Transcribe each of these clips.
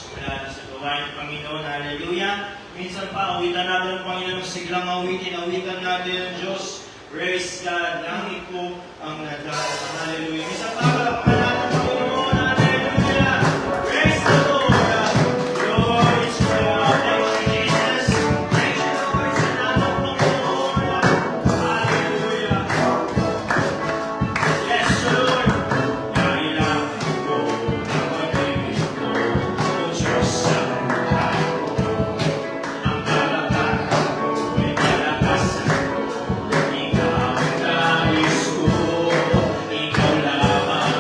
Mula na sa gawain ng Panginoon. Hallelujah. Minsan pa, awitan natin ang Panginoon ng siglang awitin. Awitan natin ang Diyos. Praise God. Langit po ang nadaan. Hallelujah. Minsan pa, palakpan natin ang Panginoon. Hallelujah. Praise the Lord. Glory to God. Thank you, Jesus. Thank you, Lord. Salamat po, Lord. Hallelujah. Yes, Lord. Kailangan ko na mag-ibig ko. O Diyos sa buhay ko. Ang kalakaran ko ay kalakasan ko. Ikaw ang nais ko. Ikaw lamang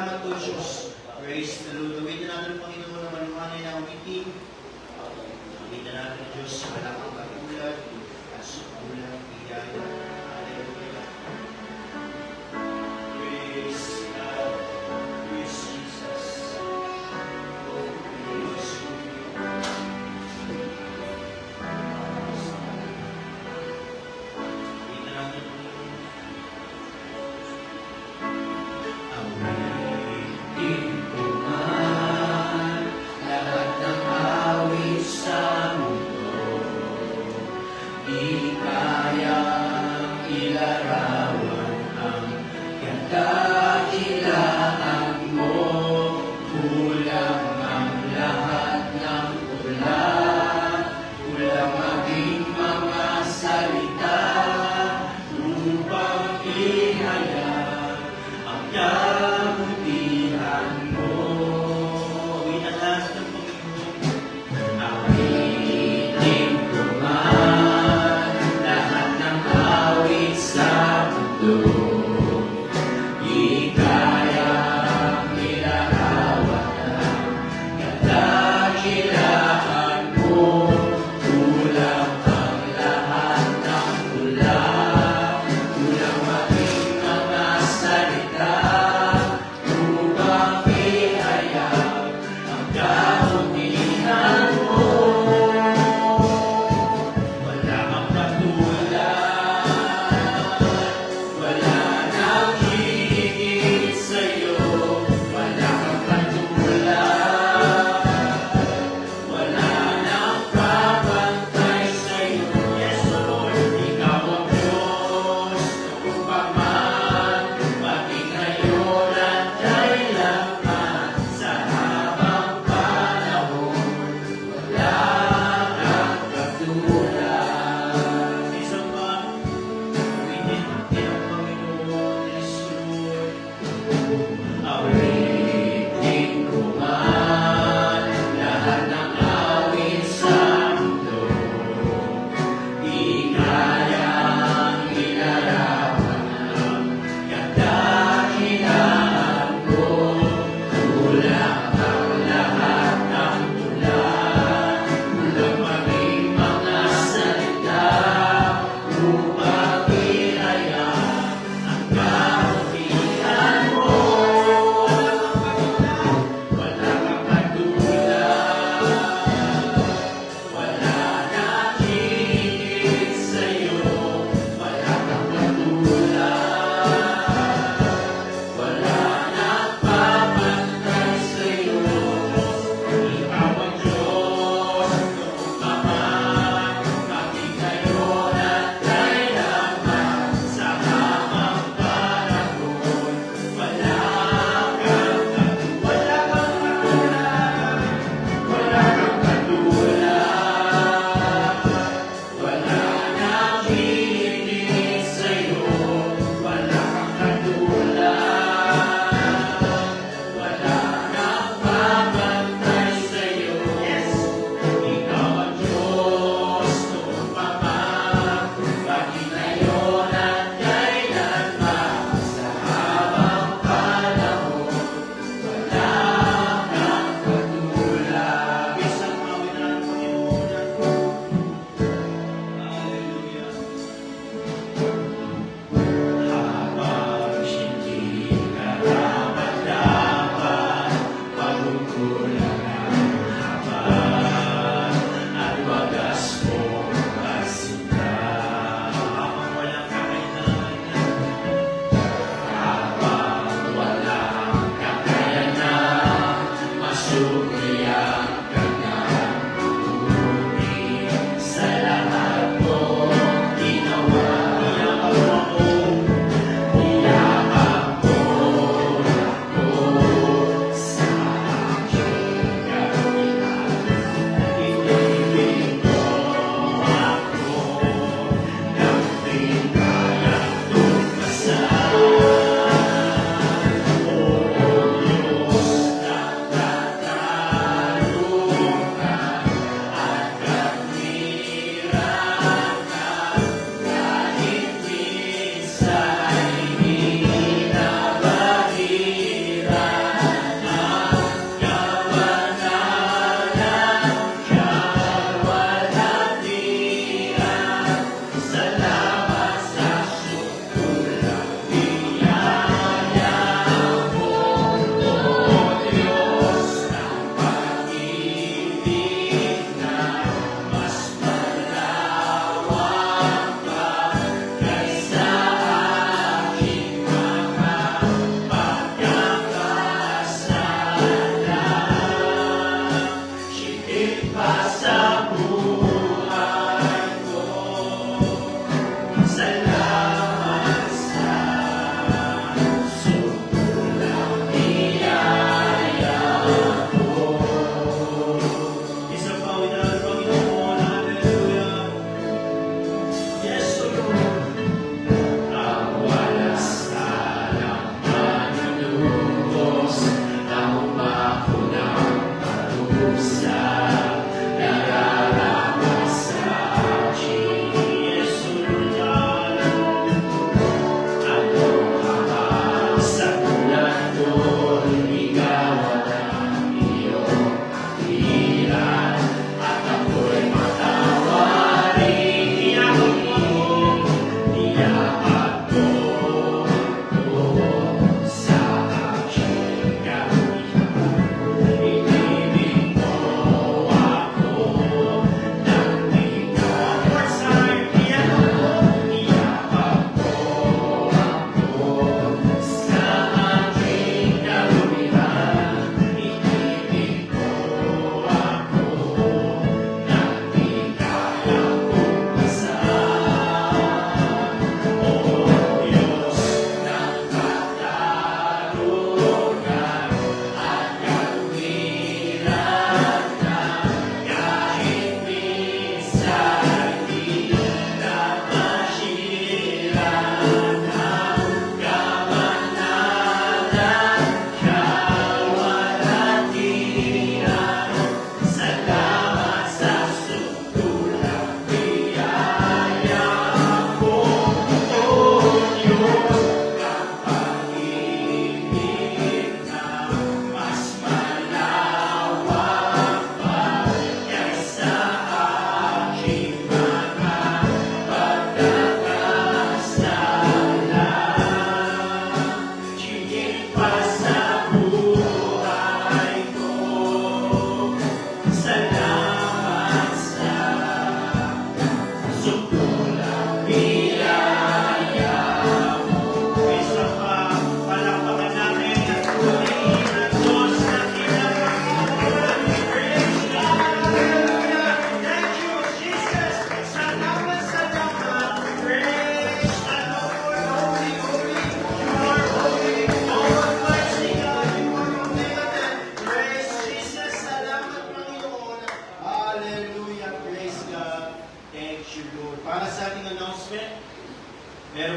salamat po, Diyos. Praise the Lord. Awitin natin, Panginoon, na malumanay na awitin. Awitin natin, Diyos, wala kang katulad at sukulang biyaya. Hallelujah. Praise God. Praise Jesus. Praise you. Awitin natin, Awitin ko man lahat ng awit sa mundo, di kayang ilarawan ang kadakilaan mo. Kulang ang lahat ng ulan, kulang maging mga salita upang ihayag ang kabutihan mo. awitan natin, Panginoon. Awitin ko man lahat ng awit sa mundo, di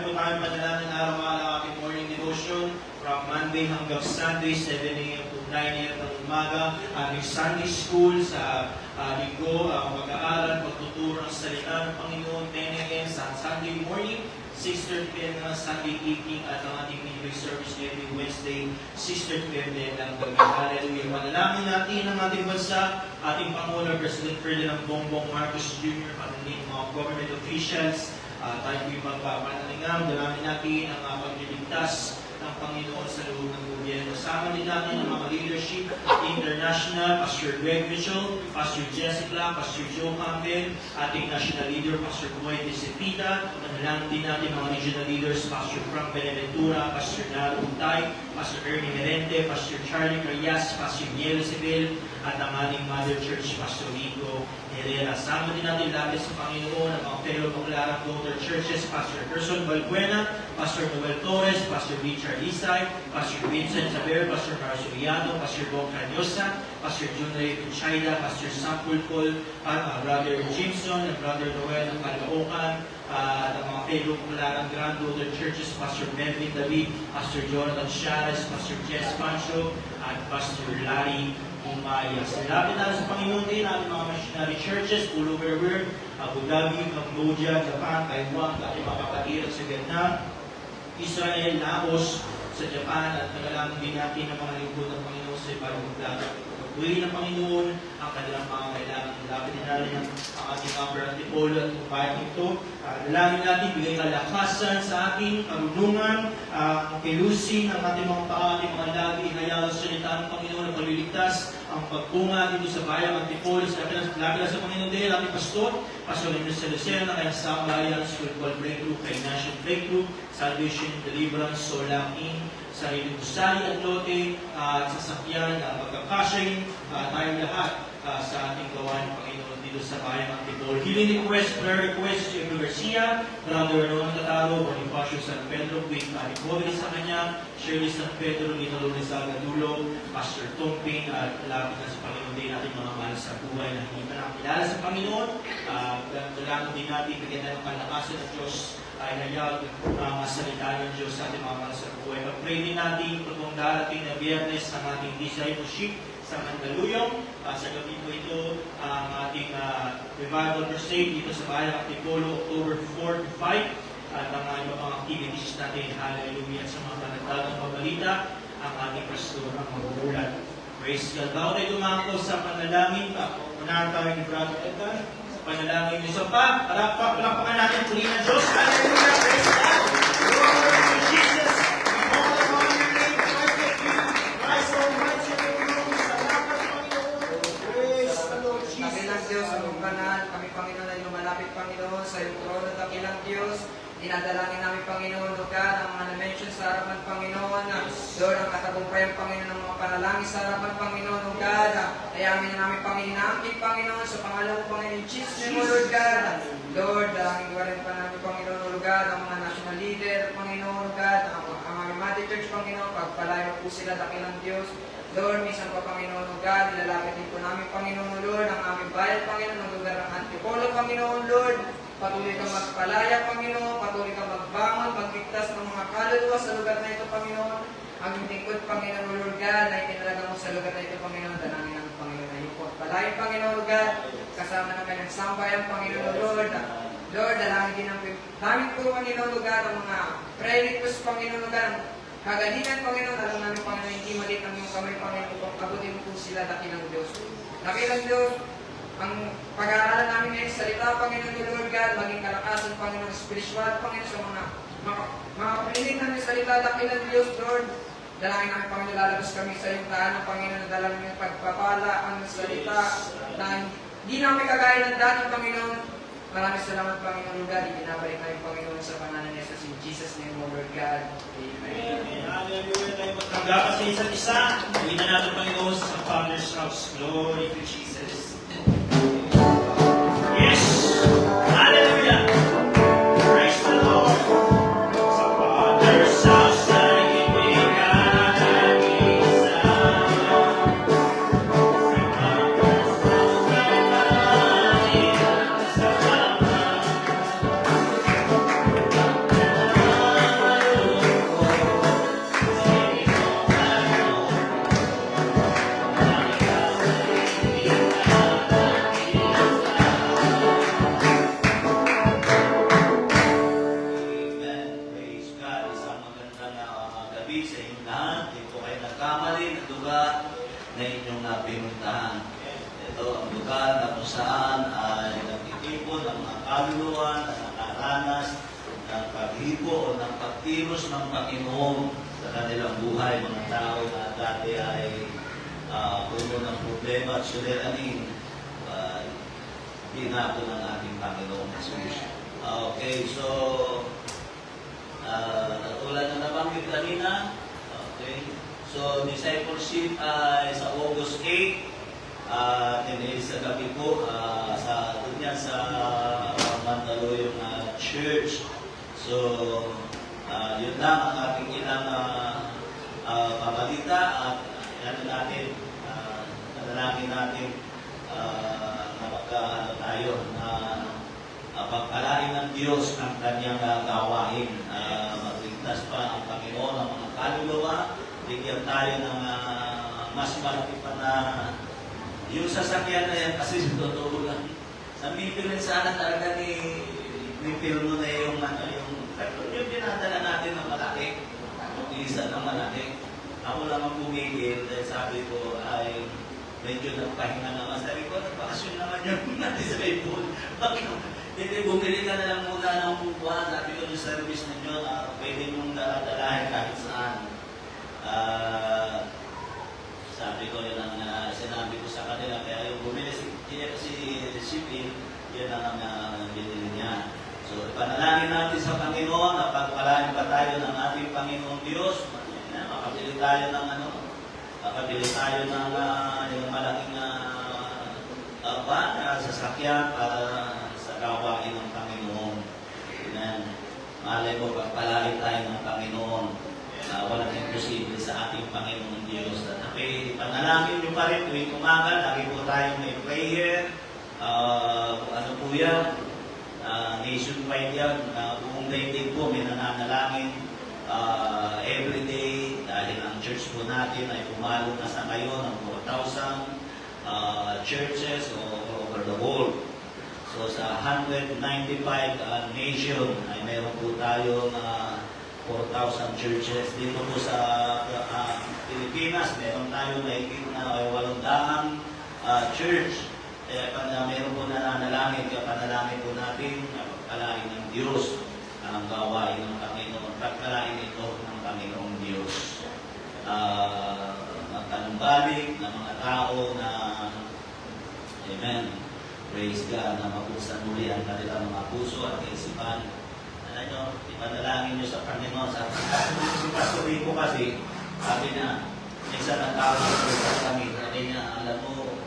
po tayo manalangin araw-araw ating morning devotion from Monday hanggang Sunday, 7 a.m. to 9 a.m. ng umaga. Ating Sunday school sa linggo, mag-aaral, pagtuturo ng salita ng Panginoon, 10 a.m. sa Sunday morning, 6:30 p.m. na Sunday evening, at ang ating midday service every Wednesday, 6:30 p.m. din ng gabi. Hallelujah. Manalangin natin ang ating bansa, ating Pangulo, President Ferdinand Bongbong Marcos Jr., pati mga government officials. Tayo po'y magpapanalingam. Dalangin natin ang pagliligtas ng Panginoon sa loob ng gobyerno. Sama din natin ang mga leadership international, Pastor Greg Mitchell, Pastor Jessica, Pastor Joe Campbell, ating national leader, Pastor Boy de Cepeda. Manalangin din natin mga regional leaders, Pastor Frank Beneventura, Pastor Naro Untay, Pastor Ernie Merente, Pastor Charlie Carias, Pastor Miel Sebel, at ang ating Mother Church, Pastor Rico Herrera. Sama din natin lahat sa Panginoon ang mga fellow Baclaran Daughter Churches, Pastor Gerson Balbuena, Pastor Noel Torres, Pastor Richard Isay, Pastor Vincent Saber, Pastor Marcio Villano, Pastor Bong Canyosa, Pastor John Ray Pinchayda, Pastor Sam Pulpol, at Brother Jameson, at Brother Noel ng Caloocan, at ang mga fellow Baclaran Granddaughter Churches, Pastor Melvin David, Pastor Jonathan Chares, Pastor Jess Pancho, at Pastor Larry Umaya. Silapit natin sa Panginoon din ating mga missionary churches all over the world, Abu Dhabi, Cambodia, Japan, Taiwan, ating mga kapatid sa Vietnam, Israel, Laos, sa Japan, at nagalangin din natin ang mga lingkod ng Panginoon sa ibang lugar. Pagpuli ng Panginoon ang kanilang mga kailangan. Lapit din natin ang ating mga Antipolo at Upayang ito. Dalangin natin, bigay kalakasan sa ating karunungan, kilusin ang ating mga paa, ating mga lagi, hayaan sa salita ng Panginoon na pagliligtas, ang pagpunga dito sa bayang Antipolo. Lapit na sa Panginoon din, ating pastor, Pastor Lemus Lucena, kaya sa bayan, spiritual breakthrough, financial breakthrough, salvation, deliverance, solangin, sarili gusali at lote, at sasakyan, pagkakasyain, tayo lahat sa ating gawain ng Panginoon dito sa bayang Antipolo. Healing request, prayer request, Jeffrey Garcia, Brother Ron Tataro, Bonifacio San Pedro, quick recovery sa kanya, Shirley San Pedro, Nito Lourdes Agadulo, Pastor Tongping, at lapit na sa Panginoon din natin mga mahal sa buhay na hindi pa nakakilala sa Panginoon. Dalangin din natin, bigyan na ng kalakasan ng Diyos ay hayag ang salita ng Diyos sa ating mga mahal sa buhay. Pag-pray din natin kung darating na Biyernes ang ating discipleship sa Mandaluyong. Sa gabi po ito ang ating revival crusade dito sa Bayan Antipolo, October 4 to 5. At ang iba pang activities natin, hallelujah, sa mga panagdagang pabalita, ang ating pastor ang magugulat. Praise God. Bago tayo dumako sa panalangin, unahan tayo ni Brother Edgar. Panalangin niyo. So pa, palakpakan natin puli ng Diyos. Hallelujah. Praise God. Glory to Jesus. We call upon your name. Worship you. Christ Almighty. Salamat, Panginoon. Praise the Lord Jesus. Dakilang Diyos, ang banal, kami Panginoon ay lumalapit Panginoon sa iyong trono. Dakilang Diyos, dinadalangin namin Panginoon, Lord God, ang mga na-mention sa harapan Panginoon, Lord, ang katagumpayan Panginoon ng mga panalangin sa harapan Panginoon, Lord God, ayamin na namin Panginoon, naamkin Panginoon, sa pangalang Panginoon, Jesus name mo, Lord God, Lord, dalangin ko rin pa namin Panginoon, Lord God, ang mga national leader, Panginoon, Lord God, ang aming Mother Church, Panginoon, pagpalayo po sila, dakilang Diyos, Lord, minsan pa Panginoon, Lord God, ilalapit din po namin Panginoon, Lord, ang aming bayan, Panginoon, ang lugar ng Antipolo, Panginoon, Lord, patuloy kang magpalaya, Panginoon, patuloy kang magbangon, magligtas ng mga kaluluwa sa lugar na ito, Panginoon, ang lingkod, Panginoon, Lord God, na itinalaga mo sa lugar na ito, Panginoon, dalangin ng Panginoon na ipot. Palayan, Panginoon, Lord God, kasama namin ang sambayan, Panginoon, Lord, Lord, dalangin din ang namin po, Panginoon, Lord God, ang mga prayer request, Panginoon, Lord God, kagalingan, Panginoon, alam namin, Panginoon, hindi maliit ang iyong kamay, Panginoon, kung abutin po sila, dakilang Diyos. Dakilang Diyos, ang pag-aaralan namin ngayon, salita, Panginoon, Lord God, maging kalakasan, Panginoon, spiritual, Panginoon, sa mga piniling namin salita, dakilang Diyos, Lord. Dalangin namin, Panginoon, lalabas kami sa iyong tahanan, Panginoon, na dalangin yung pagpapala, ang salita, na hindi namin kagaya ng dati, Panginoon. Maraming salamat, Panginoon, Lord God. Ibinabalik namin, Panginoon, sa pangalan ni Jesus. In Jesus' name, Lord God. Amen. Hallelujah. Tayo magtanggapan sa isa't isa. Gawin na natin, Panginoon, sa Father's house. Glory to Jesus. Yes! Hallelujah! Praise the Lord! Sa Father's house ay ibigay ang isa. Sa Father's house ay maraming kasama. gabi sa inyong lahat. Ito kayo nagkamali na lugar na inyong pinuntahan. Ito ang lugar na kung saan ay nagtitipon ng mga kaluluwa na nakaranas ng paghipo o ng pagtiros ng Panginoon sa kanilang buhay. Mga tao na dati ay puno ng problema at suliranin. Tinapon ng ating Panginoon Jesus. Okay, so tulad na nabanggit kanina, okay, so discipleship ay sa August 8, sa gabi po, sa Mandaluyong Church. So, yun lang ang ating ilang pabalita at nanalangin natin na tayo na pagpalain ng Diyos ang kanyang gawain. Magligtas pa ang Panginoon ng mga kaluluwa. Bigyan tayo ng mas malaki pa na yung sasakyan na yan kasi totoo lang. Namipil rin sana talaga nipil mo na yung dinadala natin ng malaki. Yung isa ng malaki. Ako lang ang pumigil dahil sabi ko ay medyo nagpahinga naman. Sabi ko, nagbakasyon naman yung natin sa Bible. Hindi, bumili ka na lang muna ng buwan. Sabi ko yung service ninyo, pwede mong dalahin kahit saan. Sabi ko yun ang sinabi ko sa kanila. Kaya yung bumili si Shipin, yun ang binili niya. So, ipanalangin natin sa Panginoon na pagpalain pa tayo ng ating Panginoong Diyos. Makapili tayo ng yung malaking sasakyan para sa gawain ng Panginoon. Amen. Malay mo, pagpalain tayo ng Panginoon na walang imposible sa ating Panginoon Diyos. At panalangin nyo pa rin tuwing umaga, lagi po tayo may prayer. Ano po yan? Nationwide yan. Buong daigdig po may nananalangin everyday dahil ang church po natin ay pumalo na sa ngayon ng 4,000 churches all over the world. So sa 195 nation ay meron po tayong 4,000 churches. Dito po sa Pilipinas, meron tayong mahigit na 800 church. Kaya meron po nananalangin, kaya panalangin po natin na pagpalain ng Diyos ang gawain ng Panginoon. Pagpalain ito ng Panginoong Diyos. Magtanumbalik ng mga tao na Amen. Praise God na mapusan muli ang kanilang mga puso at kaisipan. Alam nyo, ipanalangin nyo sa Panginoon. Si Pastor Rico kasi, sabi na, minsan ang tao sa kami, sabi niya, alam mo,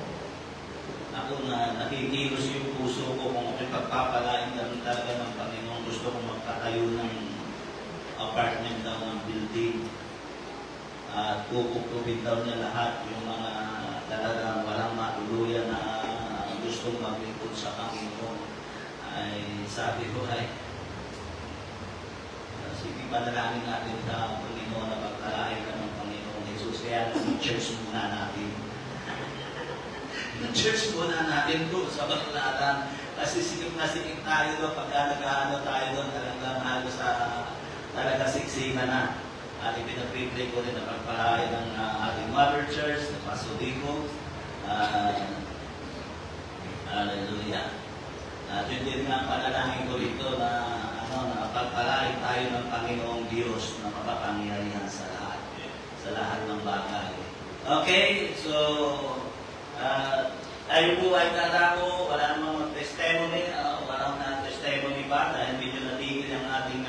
ako na nakikilos yung puso ko kung ako'y pagpapalain lang talaga ng Panginoon. Gusto kong magtatayo ng apartment daw ng building. At kukupupin daw niya lahat yung mga talagang walang matuluyan na gustong maglingkod sa Panginoon. Ay sabi ko ay sige, panalangin natin sa Panginoon na pagkalain ka ng Panginoon Jesus. Kaya church muna natin. Church muna natin doon sa Baclaran. Kasi sikip na sikip tayo doon pagka nag-ano tayo doon talagang halos sa talaga siksika na. At ipinag-pray ko rin na pagpalain ng ating Mother Church, na Pastor Rico. Hallelujah. At yun din nga panalangin ko rito na pagpalain tayo ng Panginoong Diyos na makapangyarihan sa lahat ng bagay. Okay, so tayo po ay tatako, wala namang testimony, walang testimony pa dahil medyo natigil ang ating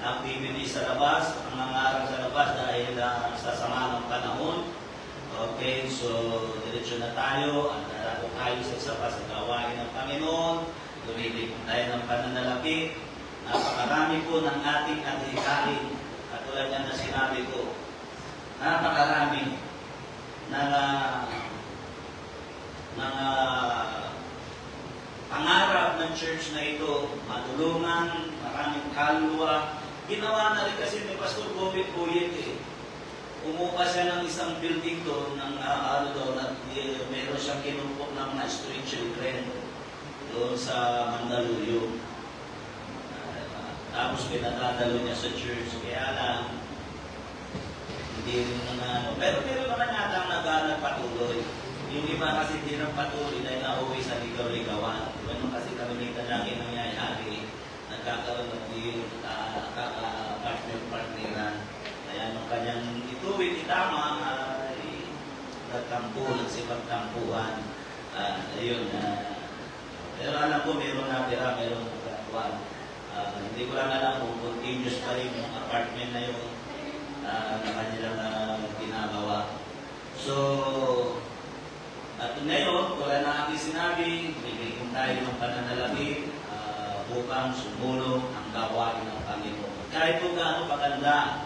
activities sa labas, ang nangarap sa labas dahil sa sama ng panahon. Okay, so diretso na tayo at tatako tayo sa isa pa sa gawain ng Panginoon. Lumilip tayo ng pananalapit. Napakarami po ng ating adhikain. Katulad yan na sinabi ko, napakarami ng pangarap ng church na ito, matulungan, maraming kaluluwa. Ginawa na rin kasi ni Pastor Bobby Puyet Umupa siya ng isang building doon, meron siyang kinupok ng mga street children doon sa Mandaluyong. Tapos pinadadalo niya sa church. Kaya lang, Hindi rin na pero meron naman yata nagpatuloy. Yung iba kasi hindi nang patuloy dahil nauwi sa ligaw-ligawan. Ganun kasi kalimitan lagi nangyayari. Nagkakaroon ng partner-partneran. Kaya nung kanyang ituwid, itama, ay nagtampo, nagsipagtampuhan. Ayun. Pero alam ko, meron natira, meron nagkakawan. Hindi ko lang alam kung continuous pa rin yung apartment na yun na kanilang ginagawa. So, at ngayon, wala na aking sinabi, bigyan tayo ng pananalapi upang sumulong ang gawain ng Panginoon. Kahit kung gaano paganda,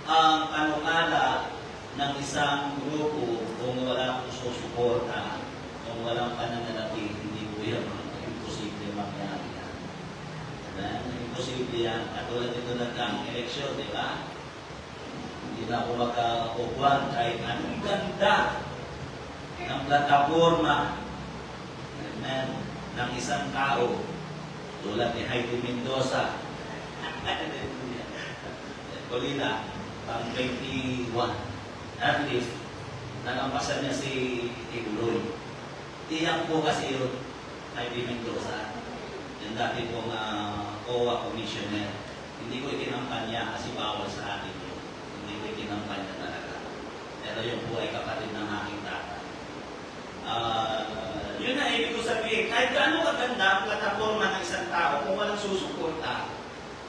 ang panukala ng isang grupo kung walang susuporta, kung walang pananalapi, hindi po yan imposible mangyari yan. Imposible yan. Katulad ito nagkang eleksyon, di ba? Hindi na ako makakukuhan kahit anong ganda ng plataforma ng isang tao tulad ni Heidi Mendoza. Colina, pang 21. At least, nalampasan niya si Iguloy. Tiyak po kasi yun, Heidi Mendoza. Yung dati pong COA Commissioner. Hindi ko itinampanya kasi bawal sa akin yun. Hindi ko itinampanya talaga. Pero yun po ay kapatid ng aking tatay. Yun na ibig ko sabihin, kahit gaano kaganda ang plataforma ng isang tao, kung walang susuporta,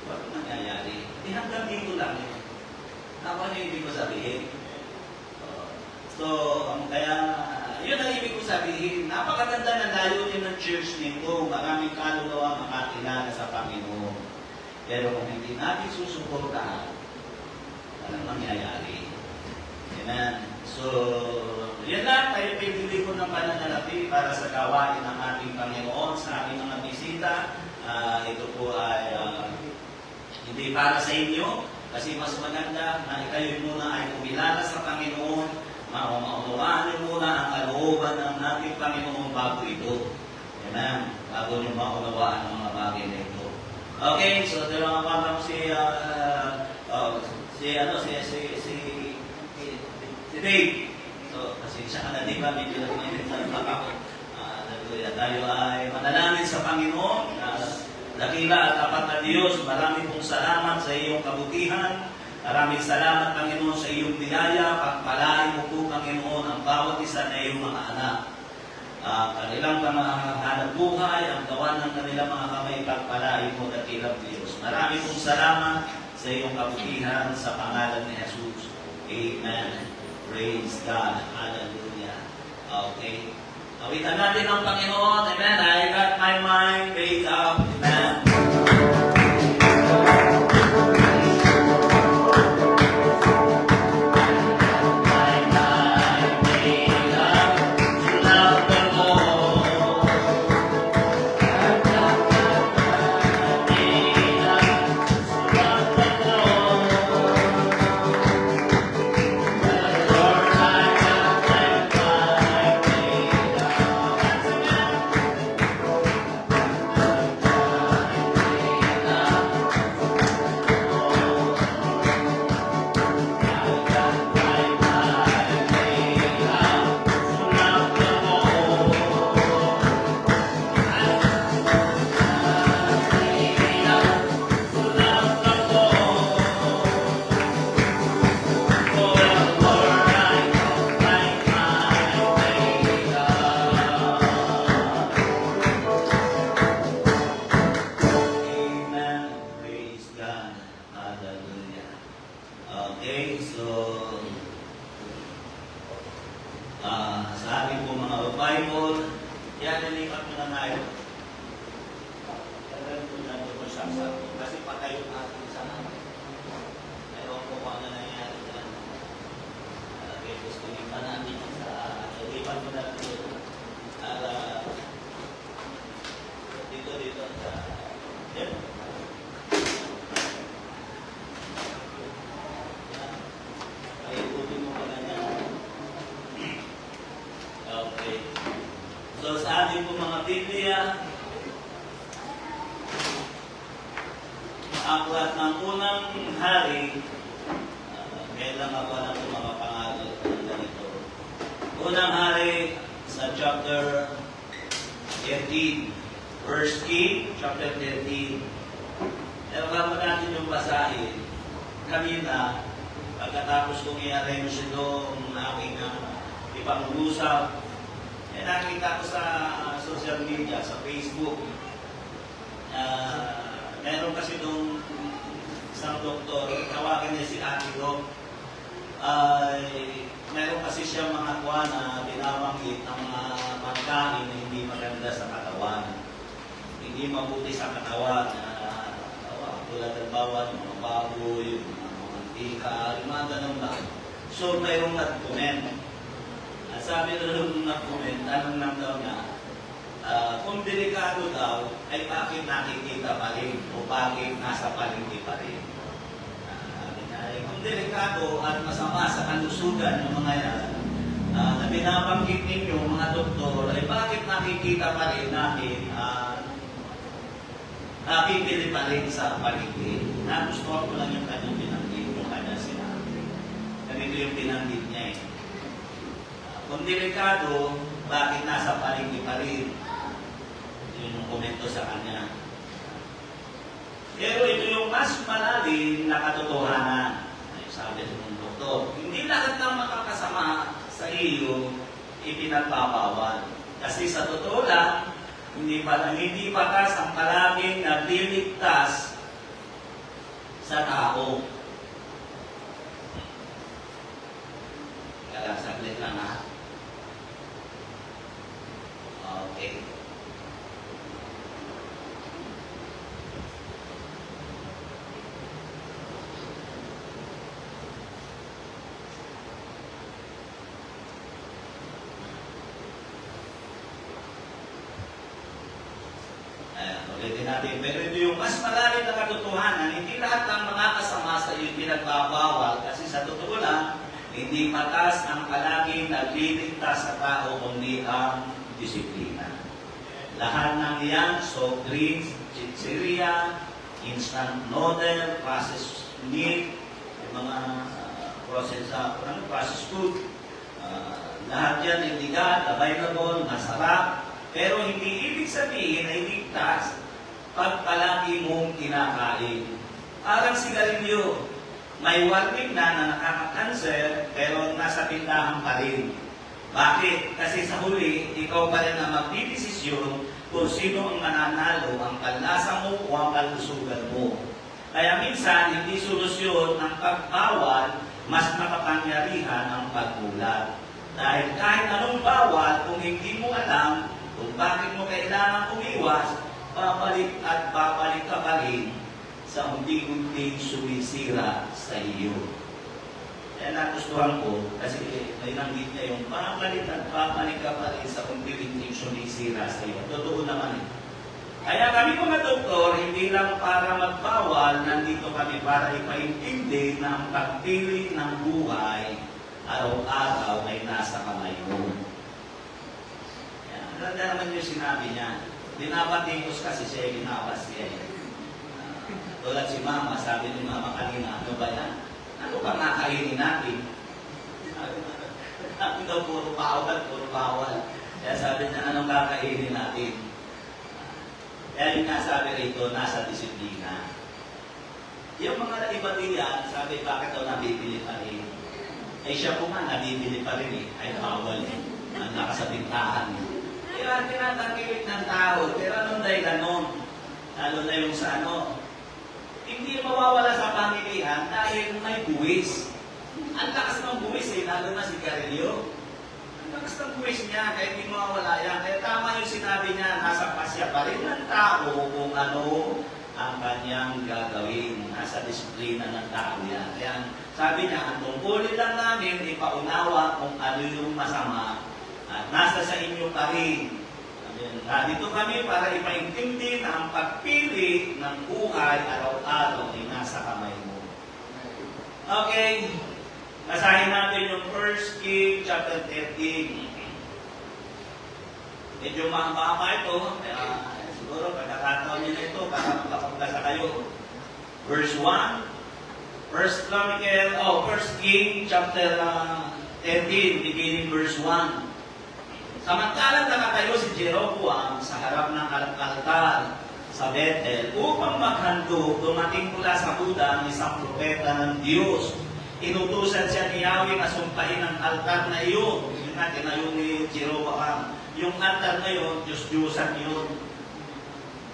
walang nangyayari. Hanggang dito lang yun. Ako na ibig ko sabihin. Kaya, yun ang ibig ko sabihin. Napakaganda ng layunin ng church nito. Maraming kaluluwa makakilala sa Panginoon. Pero kung hindi natin susuportahan, walang mangyayari. Amen. So, yan lang. Tayo pipili ko ng pananalapi para sa gawain ng ating Panginoon sa ating mga bisita. Ito po ay hindi para sa inyo. Kasi mas maganda na kayo muna ay kumilala sa Panginoon, maunawaan niyo muna ang kalooban ng ating Panginoon bago ito. Amen. Bago niyo maunawaan ang mga bagay na ito. Okay, so dalawang kapatang si Dave. So, kasi siya ka na di ba, medyo nagmimitan ako. Tayo ay manalangin sa Panginoon. Dakila at tapat na Diyos, marami pong salamat sa iyong kabutihan. Maraming salamat, Panginoon, sa iyong biyaya. Pagpalain mo po, Panginoon, ang bawat isa na iyong mga anak. Kanilang hanap buhay, ang gawa ng kanilang mga kamay, pagpalain mo, dakilang Diyos. Marami pong salamat sa iyong kabutihan sa pangalan ni Jesus. Amen. Praise God. Hallelujah. Okay. Awitan natin ang Panginoon. Amen. I got my mind made up. Amen. So sa ating po mga Biblia, Aklat ng unang hari, ngayon lang ako alam kung mga pangalan ng ganito. Unang hari sa chapter 13, verse 8, chapter 13. Pero bago natin yung basahin, kanina, pagkatapos kong i-arrange itong aking ipang-usap, nakita ko sa social media, sa Facebook, meron kasi itong isang doktor, tawagan niya si Ate Doc, meron kasi siya mga kuha na binabanggit ng mga pagkain na hindi maganda sa katawan. Hindi mabuti sa katawan. Tulad ng bawat mga baboy, mga mantika, yung mga ganun lang. So, mayroong nag-comment. At sabi nung nag-comment, anong nang daw niya, kung delikado daw, ay bakit nakikita pa rin o bakit nasa palengke pa rin. Kung delikado at masama sa kalusugan ng mga yan, na binabanggit ninyo mga doktor, ay bakit nakikita pa rin natin nakikili pa rin sa palengke. Nagustuhan ko lang yung kanyang binanggit, yung kanyang sinabi. Ganito yung binanggit niya eh. Kung delikado, bakit nasa palengke pa rin? Yun yung komento sa kanya. Pero ito yung mas malalim na katotohanan. Ay, sabi ng doktor, hindi lahat ng makakasama sa iyo ipinagbabawal. Kasi sa totoo lang, hindi patas ang palaging nagliligtas sa tao. Kaya saglit lang ha. Okay. Ulitin natin. Pero ito yung mas malalim na katotohanan. Hindi lahat ng mga kasama sa iyo pinagbabawal. Kasi sa totoo lang, hindi patas ang palaging nagliligtas sa tao kundi ang disiplina. Lahat ng yan, soft drinks, chicheria, instant noodle, processed meat, mga processed food. Lahat yan illegal, available, masarap. Pero hindi ibig sabihin ay ligtas pag palagi mong kinakain. Parang sigarilyo, may warning na nakaka-cancer pero nasa tindahan pa rin. Bakit? Kasi sa huli, ikaw pa rin na magdidesisyon kung sino ang mananalo, ang panlasa mo o ang kalusugan mo. Kaya minsan, hindi solusyon ang pagbawal, mas makapangyarihan ang pagmulat. Dahil kahit anong bawal, kung hindi mo alam kung bakit mo kailangan umiwas, babalik at babalik ka pa rin sa unti-unting sumisira sa iyo. Kaya nagustuhan ko, kasi may nanggit niya yung babalik at babalik ka pa rin sa unti-unting sumisira sa iyo. Totoo naman eh. Kaya kami mga doktor, hindi lang para magbawal, nandito kami para ipaintindi na ang pagpili ng buhay araw-araw ay nasa kamay mo. Ganda naman yung sinabi niya. Dinabatingos kasi siya, ginawas siya. Tulad si Mama, sabi ni Mama kanina, ano ba yan? Ano ba nakainin natin? Sabi daw, puro bawal, puro bawal. Kaya sabi niya, anong kakainin natin? Kaya yung nasabi rito, nasa disiplina. Yung mga iba din yan, sabi, bakit daw nabibili pa rin? Eh siya po nga, nabibili pa rin eh. Ay bawal eh. Ang nakasatintahan eh. Kaya tinatangkilik ng tao, pero anong dahilan nun? Lalo na yung sa ano, hindi mawawala sa pamilihan dahil may buwis. Ang lakas ng buwis eh, lalo na si Carillo. Ang lakas ng buwis niya, kaya hindi mawawala yan. Kaya tama yung sinabi niya, nasa pasya pa rin ng tao kung ano ang kanyang gagawin. Nasa disiplina ng tao yan. Kaya sabi niya, ang tungkulin lang namin, ipaunawa kung ano yung masama. At nasa sa inyo pa rin. Dito kami para ipaintindi na ang pagpili ng buhay araw-araw ay nasa kamay mo. Okay. Basahin natin yung 1 King chapter 13. Medyo mahaba ito. Kaya siguro pagkakataon nyo na ito para makapagbasa kayo. verse 1. First King chapter 13, beginning verse 1. Samantalang nakatayo si Jeroboam sa harap ng altar sa Bethel upang maghandog, dumating mula sa Huda ang isang propeta ng Diyos. Inutusan siya ni Yahweh na sumpain ang altar na iyon. Yun na, tinayo ni Jeroboam. Yung altar na yun, Diyos-Diyosan yun.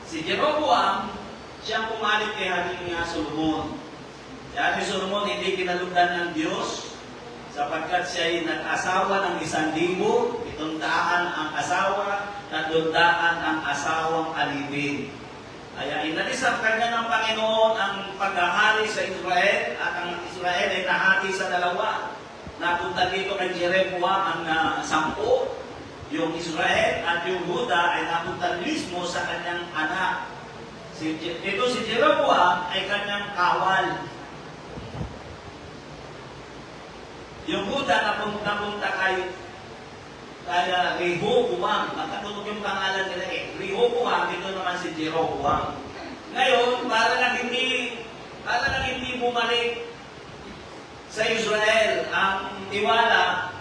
Si Jeroboam, siyang pumalit kay Haring Solomon. Si Haring Solomon hindi kinalugdan ng Diyos sapagkat siya ay nag-asawa ng 1,000, 700 ang asawa, 300 ang asawang alipin. Kaya inalis ang kanya ng Panginoon ang paghahari sa Israel at ang Israel ay nahati sa dalawa. Napunta dito kay Jeroboam ang 10, yung Israel at yung Huda ay napunta mismo sa kanyang anak. Ito si Jeroboam ay kanyang kawal. Yung Huda napunta kay Rehoboam. Magkatunog yung pangalan nila Rehoboam, ito naman si Jeroboam. Ngayon, para lang hindi bumalik sa Israel ang tiwala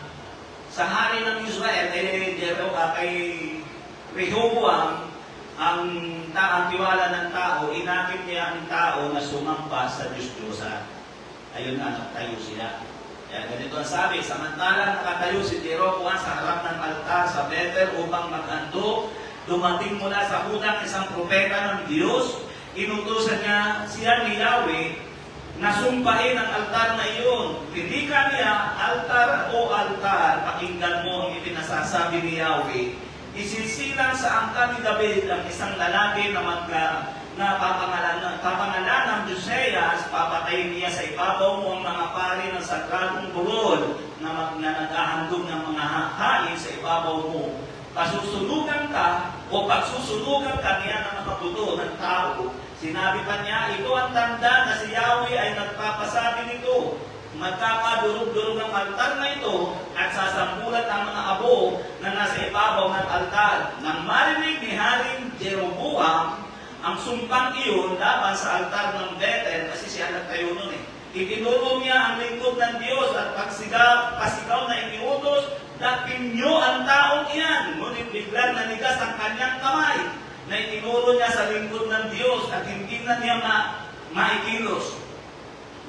sa hari ng Israel kay Rehoboam, ang tiwala ng tao, inakit niya ang tao na sumampa sa Diyos-Diyosan. Ayun na, nagtayo siya. Kaya ganito ang sabi, samantalang nakatayo si Jeroboam sa harap ng altar sa Bethel upang maghandog, dumating mula sa Huda isang propeta ng Diyos, inutusan niya siya ni Yahweh na sumpain ang altar na iyon. Hindi ka niya, altar o altar, pakinggan mo ang ipinasasabi ni Yahweh. Isisilang sa angkan ni David ang isang lalaki na papangalan ng Josias, papatayin niya sa ibabaw mo ang mga pari ng sagradong burol na naghahandog ng mga hain sa ibabaw mo. Pagsusunugan ka niya ng mga buto ng tao. Sinabi pa niya, ito ang tanda na si Yahweh ay nagpapasabi nito. Magkakadurog-durog ang altar na ito at sasambulat ang mga abo na nasa ibabaw ng altar. Nang marinig ni Haring Jeroboam ang sumpang iyon laban sa altar ng Bethel, kasi siya nagtayo nun itinuro niya ang lingkod ng Diyos at pasigaw na iniutos, dapin niyo ang taong iyan. Ngunit biglang nanigas ang kanyang kamay na itinuro niya sa lingkod ng Diyos at hindi na niya maikilos.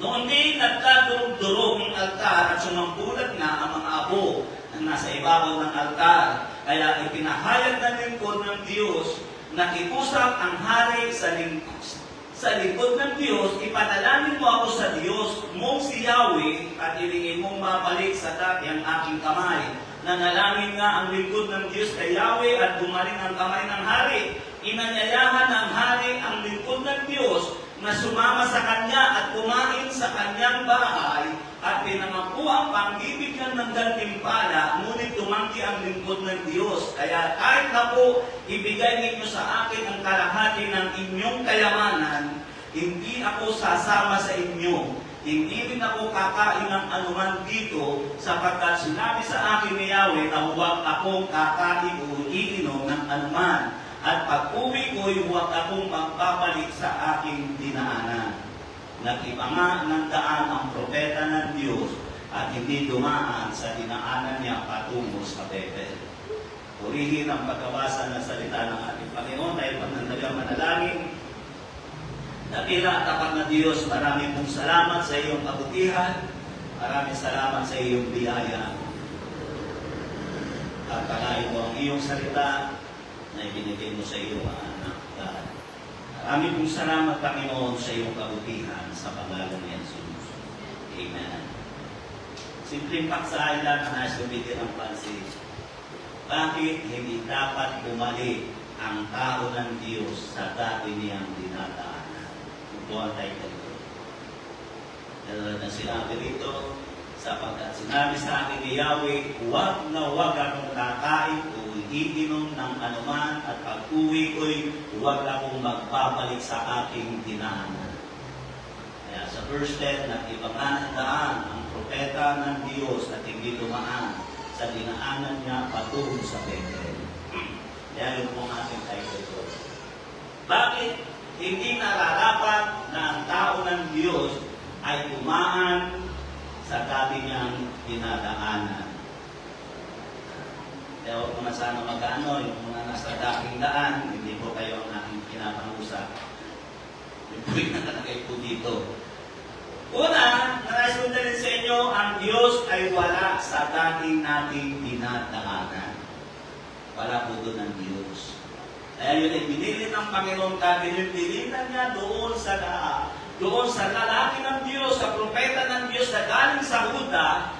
Noon din nagkadurog-durog ang altar at sumambulat na ang mga abo na nasa ibabaw ng altar. Kaya ipinahayag ng lingkod ng Diyos, nakikusap ang hari sa lingkod ng Diyos, ipanalangin mo ako sa Diyos mong si Yahweh at ilingin mong mabalik sa dati ang aking kamay. Nanalangin nga ang lingkod ng Diyos kay Yahweh at gumaling ang kamay ng hari. Inanyayahan ng hari ang lingkod ng Diyos na sumama sa kanya at kumain sa kanyang bahay at pinangako ang pangbibigyan ng gantimpala, ngunit tumanggi ang lingkod ng Diyos. Kaya kahit na po ibigay ninyo sa akin ang kalahati ng inyong kayamanan, hindi ako sasama sa inyo. Hindi rin ako kakain ng anuman dito, sapagkat sinabi sa akin ni Yahweh na huwag akong kakain o iinom ng anuman. At pag-uwi ko'y huwag akong magpapalik sa aking dinaanan. Nag-iba nga ng daan ang propeta ng Diyos at hindi dumaan sa dinaanan niya patungo sa Bethel. Purihin ang pagkabasa ng salita ng ating Panginoon dahil panandaliang manalangin. Dakila at tapat na Diyos, maraming pong salamat sa iyong kabutihan. Maraming salamat sa iyong biyaya. At palain mo ang iyong salita na ibinigay mo sa iyong anak. Maraming pong salamat, Panginoon, sa iyong kabutihan sa pangalan ni Jesus. Amen. Simpleng paksahan lang ang nais gamitin ng pansin. Bakit hindi dapat bumalik ang tao ng Diyos sa dati niyang dinadaanan? Ito ang title ko. Dahil na sinabi rito, sapagkat sinabi sa akin ni Yahweh, huwag na huwag akong kakain o iinom ng anuman at pag-uwi ko'y huwag akong magbabalik sa aking dinaanan. Kaya sa verse 10, nag-ibangan ng daan ang propeta ng Diyos at hindi dumaan sa dinaanan niya patungo sa Bethel. Kaya yun po ang ating title ko. Bakit hindi nararapat na ang tao ng Diyos ay tumaan sa dati niyang dinadaanan. Kaya huwag mo na sana mag-ano, yung mga nasa dating daan, hindi po kayo ang aking pinapangusap. Yung po yung nakalagay po dito. Una, nais ko na rin sa inyo, ang Diyos ay wala sa dating nating dinadaanan. Wala po doon ang Diyos. Kaya yun ay binili ng Panginoon natin, yung binilinan niya doon sa lalaki ng Diyos, sa propeta ng Diyos na galing sa Huda.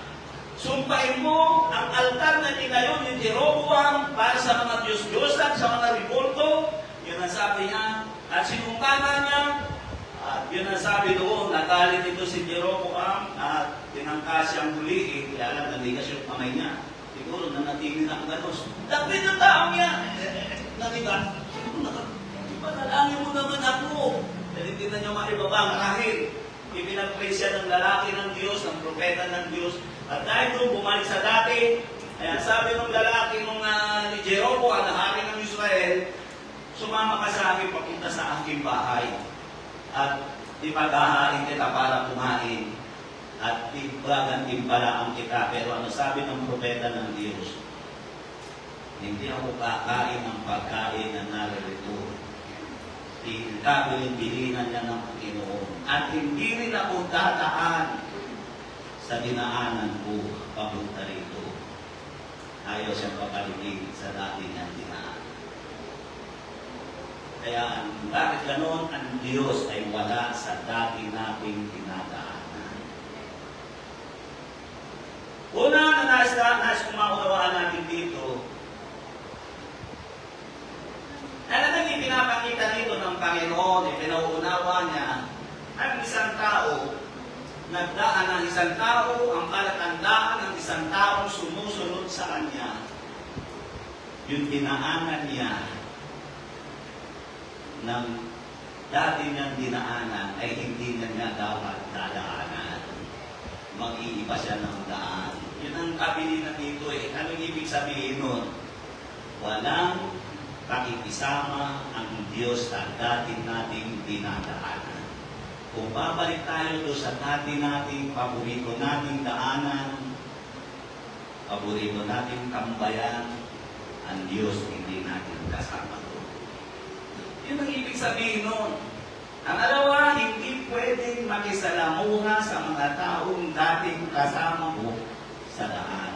Sumpain mo ang altar na tinayo ni Jeroboam para sa mga Diyos-Diyosan, sa mga ribulto. Yun ang sabi niya. At sinungkanan niya. At yun ang sabi doon, nagalit ito si Jeroboam at tinangka siyang huliin. Kaya alam, nanigas yung kamay niya. Siguro nanatili na ang ganos. Dapat ang taong niya. Nanigas. Ipanalangin mo naman ako. Dahil hindi na niya maibabang kahit ipinag-pray siya ng lalaki ng Diyos, ng propeta ng Diyos. At dahil doon, bumalik sa dati, kaya sabi ng lalaki ni Jeroboam, na hari ng Israel, sumama ka sa akin, papunta sa aking bahay. At ipaghahain kita para kumain. At gagantimpalaan kita. Pero ano sabi ng propeta ng Diyos? Hindi ako kakain ng pagkain na naririto. Ikabilin-bilinan niya ng Panginoon. At hindi rin ako dadaan sa dinaanan ko papunta rito. Ayaw siyang papaligid sa dati niyang dinaanan. Kaya bakit ganon? Ang Diyos ay wala sa dati nating dinadaanan. Una na nais kumaunawaan natin dito, talagang ipinapakita dito ng Panginoon, ipinauunawa niya ang isang tao, nagdaan ng isang tao, ang palatandaan ng isang taong sumusunod sa Kanya. Yung dinaanan niya ng dati niyang dinaanan ay hindi niya dapat dadaanan. Mag-iiba siya ng daan. Yun ang kabilinan dito eh. Anong ibig sabihin nun? Walang pakikisama ang Diyos sa dati nating dinadaanan. Kung babalik tayo doon sa dati nating paborito nating daanan, paborito nating tambayan, ang Diyos hindi natin kasama doon. Yun ang ibig sabihin nun. Ang alawa, hindi pwedeng makisalamuha sa mga taong dating kasama mo sa daan.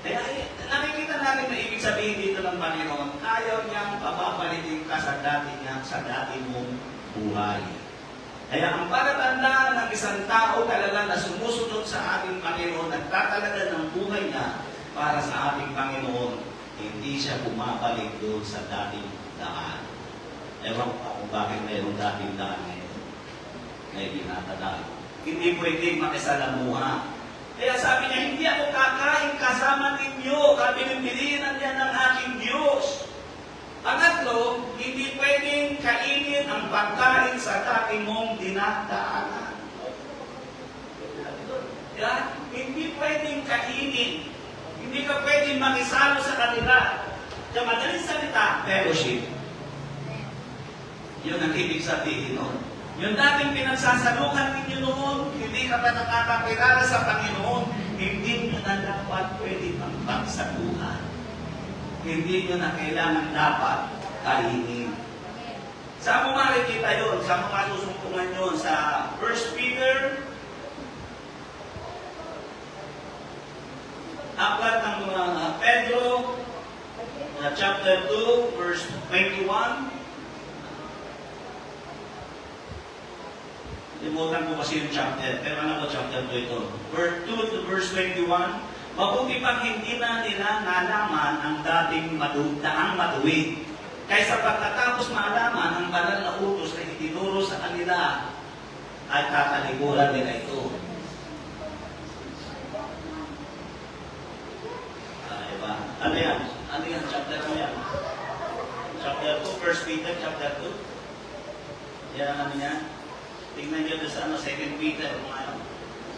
Kaya nakikita natin na ibig sabihin dito ng Panginoon, ayaw niyang pababalikin ka sa dati mong buhay. Kaya ang palatandaan ng isang tao talaga na sumusunod sa ating Panginoon, nagtatalaga ng buhay niya para sa ating Panginoon, hindi siya bumabalik doon sa dating daan. Ewan ko kung bakit mayroong dating daan ngayon na ibinatadaan. Hindi pwedeng makisalamuha. Kaya sabi niya, hindi ako kakain kasama ninyo, kabinibilinan niya ng aking Diyos. Pangatlo, hindi pwedeng kainin ang pagkain sa dati mong dinadaanan. Yeah? Hindi pwedeng kainin. Hindi ka pwedeng makisalo sa kanila. Kaya madaling salita, fellowship. Yun ang ibig sabihin nun. Yung dating pinagsasalukan ninyo noon, hindi ka pa nakakakilala sa Panginoon, hindi nyo na dapat pwede pagsaluhan. Hindi nyo na kailangan dapat kainin. Saan mo makikita yun? Saan mo masusumpungan yun? Sa 1 Peter, aklat ng Pedro, chapter 2, verse 21. Limutan ko kasi yung chapter, pero alam ko chapter 2 ito. Verse 2 to verse 21, mabuti pang hindi na nila nalaman ang dating daang matuwid. Kaysa pagkatapos maalaman ang banal na utos na itinuro sa kanila, ay katalikuran nila ito. Diba? Ano yan? Ano yan? Chapter mo yan? Chapter 2, 1 Peter, chapter 2. Yan ang ano yan? Tingnan nyo doon sa 2 Peter.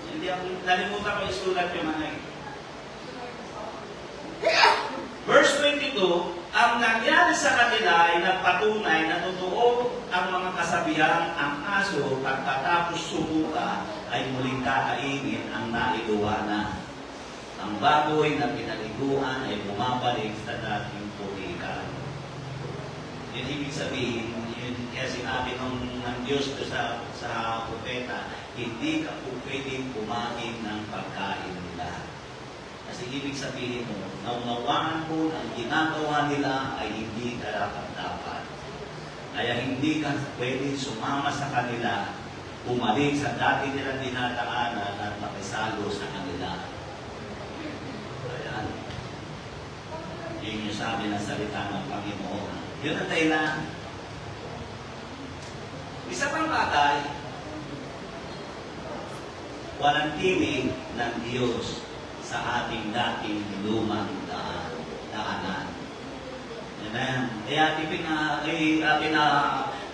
Hindi ang nalimutan ko isulat yung mga Verse 22, Ang nangyari sa kanila ay nagpatunay na totoo ang mga kasabihan, ang aso pagkatapos sumuka ay muling kakainin ang nailuwa na. Ang baboy na pinaliguan ay bumabalik sa dating purikan. Yun ibig sabihin, yun kaya sinabi ng Diyos sa propeta, hindi ka po pwedeng kumain ng pagkain nila. Kasi ibig sabihin mo, naunawaan mo na ang ginagawa nila ay hindi karapat-dapat. Kaya hindi ka pwedeng sumama sa kanila, umalik sa dati nilang dinadaanan at makisalo sa kanila. Ayan. Yun yung sabi ng salita ng Panginoon. Yun ang dahilan. Isa pang bagay, walang tinig ng Diyos sa ating dating lumang daanan. Amen. Kaya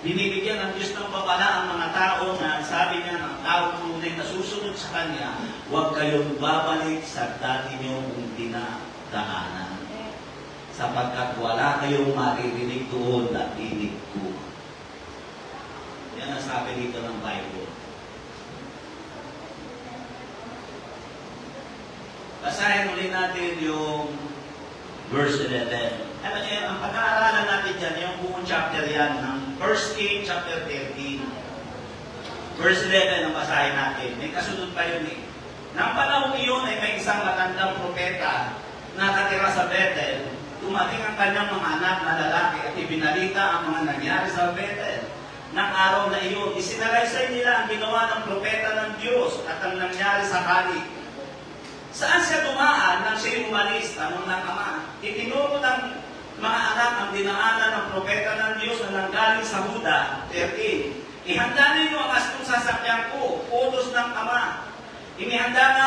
binibigyan ng Diyos ng babala ang mga tao na sabi niya, ang tao tunay na susunod sa Kanya, huwag kayong babalik sa dati niyong dinadaanan. Sapagkat wala kayong maririnig doon na tinig ko. Yan ang sabi dito ng Bible. Basahin ulit natin yung verse 11. Alam niyo, ang pag-aaralan natin dyan, yung buong chapter yan, ng 1 Kings chapter 13. Verse 11 ang basahin natin. May kasunod pa yun eh. Nang panahon iyon ay may isang matandang propeta na nakatira sa Bethel. Dumating ang kanyang mga anak na lalaki at ibinalita ang mga nangyari sa Bethel. Nang araw na iyon, isinalaysay nila ang ginawa ng propeta ng Diyos at ang nangyari sa hari. Saan siya dumaan nang siya umalis, tanong ng ama? Itinuro ng mga anak ang dinaanan ng propeta ng Diyos na nanggaling sa Huda, 13. Ihanda ninyo ang astong sasakyan ko, utos ng ama. Inihanda na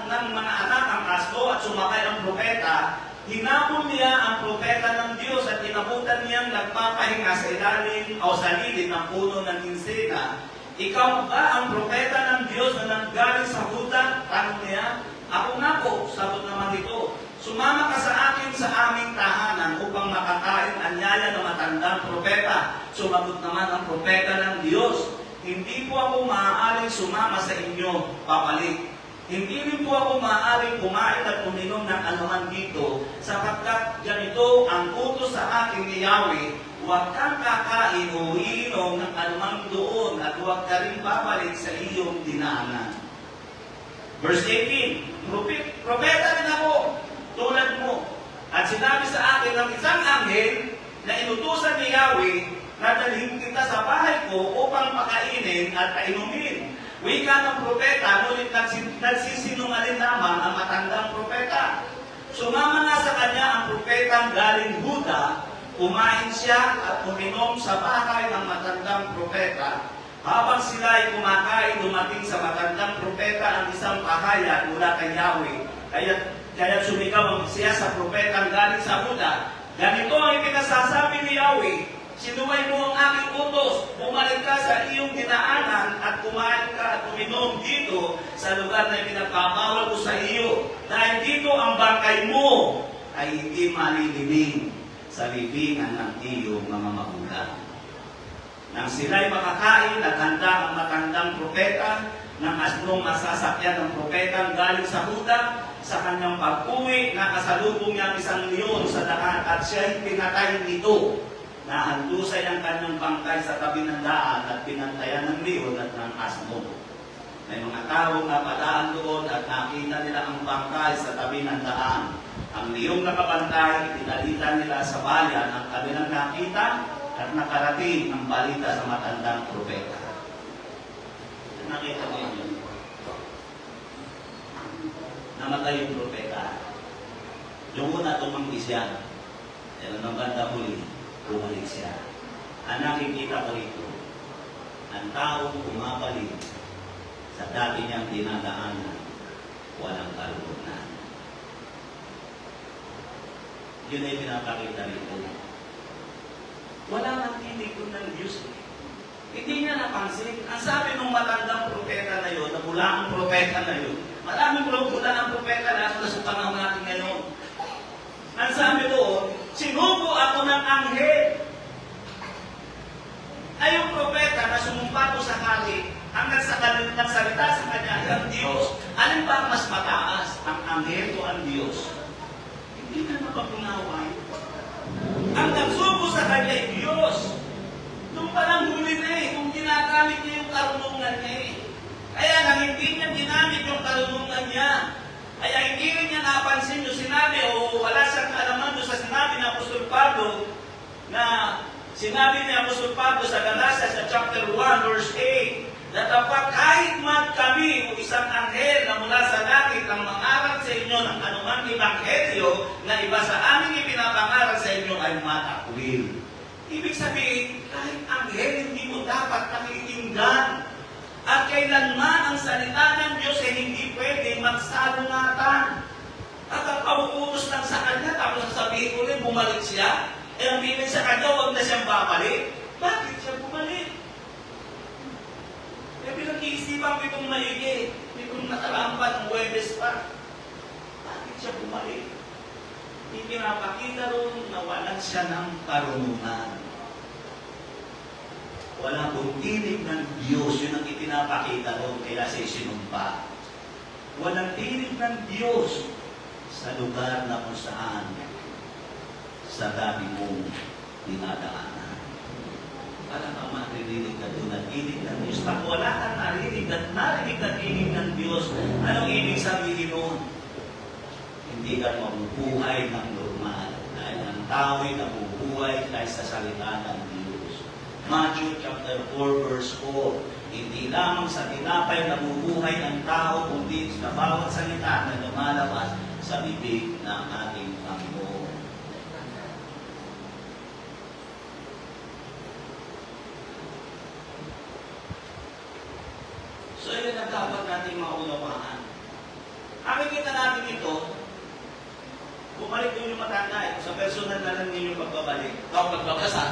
ng mga anak ang asto at sumakay ang propeta. Hinabol niya ang propeta ng Diyos at inabutan niyang nagpapahinga sa ilalim o sa lilid ng puno ng insena. Ikaw ba ang propeta ng Diyos na nanggaling sa Huda? Tanong niya. Ako nga po, sagot naman ito, sumama ka sa akin sa aming tahanan upang makakain anyaya ng matandang propeta. Sumagot naman ang propeta ng Diyos, hindi po ako maaaring sumama sa inyo, papalik. Hindi rin po ako maaaring kumain at uminom ng anuman dito, sapagkat ganito ang utos sa akin ni Yahweh, huwag kang kakain o iinom ng anumang doon at huwag ka rin babalik sa iyong dinaanan. Verse 18, propeta rin ako, tulad mo. At sinabi sa akin ng isang anghel na inutusan ni Yahweh na dalhin kita sa bahay ko upang pakainin at painumin. Wika ng propeta, ngunit nagsisinungaling lamang ang matandang propeta. Sumama nga sa kanya ang propetang galing Huda, kumain siya at uminom sa bahay ng matandang propeta. Habang sila ay kumakain, dumating sa matandang propeta ang isang pahayag mula kay Yahweh. Kaya sumigaw siya sa propetang galing sa Huda. Ganito ang ipinasasabi ni Yahweh, sinuway mo ang aking utos, bumalik ka sa iyong dinaanan at kumain ka at uminom dito sa lugar na pinagpapawal ko sa iyo. Dahil dito ang bangkay mo ay hindi malilibing sa libingan ng iyong mga magulang. Nang sila'y makakain, naghanda ang matandang propeta ng asnong masasakyan ng propetang galing sa Huda. Sa kanyang pag-uwi, nakasalubong niya isang leon sa daan at siya'y pinatay nito. Nahandusay ang kanyang bangkay sa tabi ng daan at pinantayan ng leon at ng asno. May mga tao na padaan doon at nakita nila ang bangkay sa tabi ng daan. Ang leong nakabantay, pinalita nila sa bayan ang kanilang nakita at nakarating ang balita sa matandang propeta. Nakita niyo yun? Namatay yung propeta. Yung una tumanggi siya. Pero nang banda huli, bumalik siya. Ang nakikita ko rito, ang taong bumabalik sa dati niyang dinadaanan, walang kalulunan. Yun ay pinapakita rito. Wala nang tinig ng Diyos. Hindi niya napansin. Ang sabi ng matandang propeta na yun, na mula ang propeta na yun, maraming mula ang propeta na sa panahon natin ngayon. Ang sabi doon, sinubo ang anghel. Ay yung propeta na sumumpa doon sa hari, ang nagsalita sa kanya, ang Diyos. Alin ba ang mas mataas? Ang anghel o ang Diyos? Hindi na mapag-unawa yun. Ang nagsugo sa kanya ay Diyos. Doon palang huli na kung ginagamit niya yung karunungan niya Kaya lang hindi niya ginamit yung karunungan niya. Kaya hindi rin niya napansin yung sinabi o wala siyang kaalaman doon sa sinabi ng Apostol Pablo na sinabi ni Apostol Pablo sa Galatia sa chapter 1 verse 8 na dapat kahit man kami o isang anghel na mula sa langit ang mangaral sa inyo ng anumang ebanghelyo na iba sa aming ipinapangaral sa inyo ay matakwil. Ibig sabihin, kahit anghel hindi mo dapat pakikinggan. At kailanman ang salita ng Diyos ay hindi pwede magsalungatan. At ang pauutos lang sa kanya, tapos sasabihin ko rin, bumalik siya. Ang bibig sa kanya, huwag na siyang babalik. Bakit siya bumalik? Pinag-iisipan ko itong maigi. Itong nakaraan pa, ng Huwebes pa. Bakit siya bumalik? Hindi pinapakita ron na walang siya ng karunungan. Walang tinig ng Diyos, yun ang ipinapakita ron, kaya siya sinumpa. Walang tinig ng Diyos sa lugar na kung saan sa dami mong dinadaanan. Alam ka maririnig na doon ang tinig ng Diyos. Pag wala kang narinig at narinig na tinig ng Diyos, anong ibig sabihin nun? Hindi ka mabubuhay ng normal. Dahil ang tao ay nabubuhay dahil sa salita ng Diyos. Matthew chapter 4 verse 4. Hindi lamang sa tinapay nabubuhay ng tao, kundi sa bawat salita na lumalabas sa bibig ng ating Panginoon. So, yun ang dapat natin maunawaan. Nakikita natin ito, bumalik din yung matanda. Sa personal na lang ninyo pagbabalik. Ako magbabasa.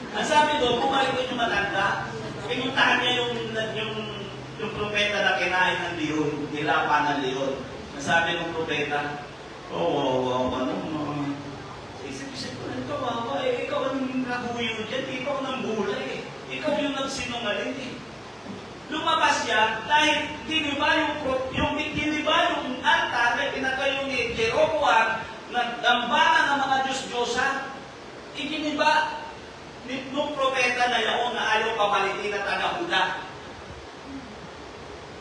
Ang sabi doon, bumalik din yung matanda. Pinuntahan niya yung propeta na kinain ng leon, nilapan ng leon. Ang sabi ng propeta, isip-isip ko lang, kawawa ikaw ang nabuyo dyan, ikaw ang bulay ikaw yung nagsinungaling Lumabas siya dahil diniba yung altar na pinatayo ni Jeroboam na dambana ng mga Diyos-Diyosan. Ikiniba nung propeta na yaon na ayaw pamalitin na taga-Huda.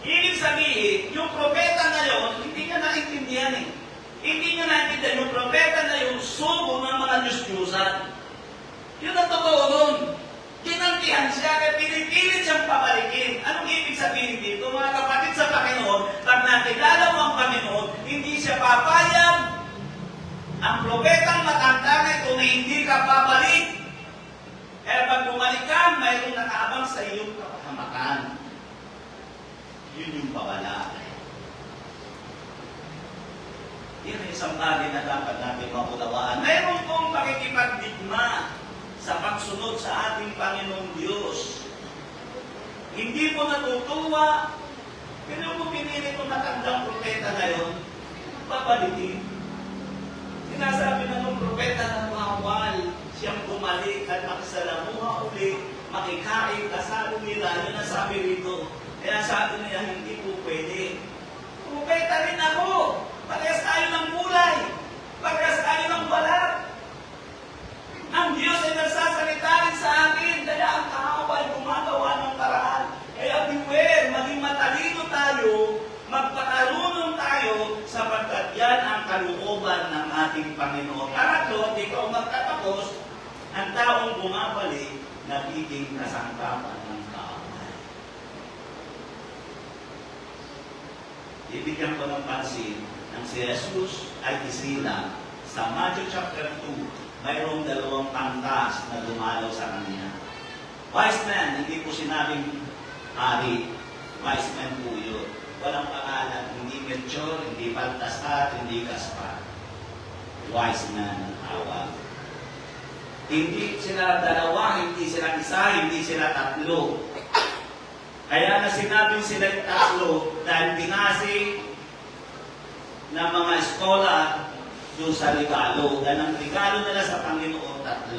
Ibig sabihin, yung propeta na yaon, hindi niya naintindihan Hindi niya naintindihan yung propeta na yung sugo ng mga Diyos-Diyosan. Yun ang totoo nun. Kinantihan siya, kaya pinipilit siyang pabalikin. Anong ibig sabihin dito? Mga kapatid sa Panginoon, pag nakilala mo ang Panginoon, hindi siya papayag. Ang propetang matanda na ito na hindi ka babalik. Kaya pag bumalik ka, mayroong nakaabang sa iyong kapahamakan. Yun yung pawala. Yan ang isang bagay na dapat natin maunawaan. Mayroon pong pakikipagdigma sa pagsunod sa ating Panginoong Diyos. Hindi po natutuwa, pero kung pinili ko matandang propeta na yun, papalitin. Sinasabi na ng propeta na mawal, siyang bumalik at makisalamuha uli, makikain, kasalo nila, yun ang sabi rito. Kaya sabi niya, hindi po pwede. Propeta rin ako, parehas tayo ng kulay, parehas tayo ng balat. Ang Diyos ay nagsasalita rin sa akin, kaya ang tao ay gumagawa ng paraan. Kaya beware, maging matalino tayo, magpakarunong tayo, sapagkat yan ang kalooban ng ating Panginoon. Karatlo, di ka magtatapos, ang taong bumabalik, nagiging kasangkapan ng kaaway. Ibigyan ko ng pansin, ng si Jesus ay isila sa Matthew chapter 2, mayroong dalawang pantas na dumalaw sa kanya. Wise man, hindi po sinabing hari. Wise man po yun. Walang pangalan. Hindi Melchor, hindi Baltasar, hindi Gaspar. Wise man ang tawag. Hindi sila dalawa, hindi sila isa, hindi sila tatlo. Kaya na sinabing sila yung tatlo dahil binasi ng mga eskola Yung sa regalo. Ang regalo nila sa Panginoon, 3.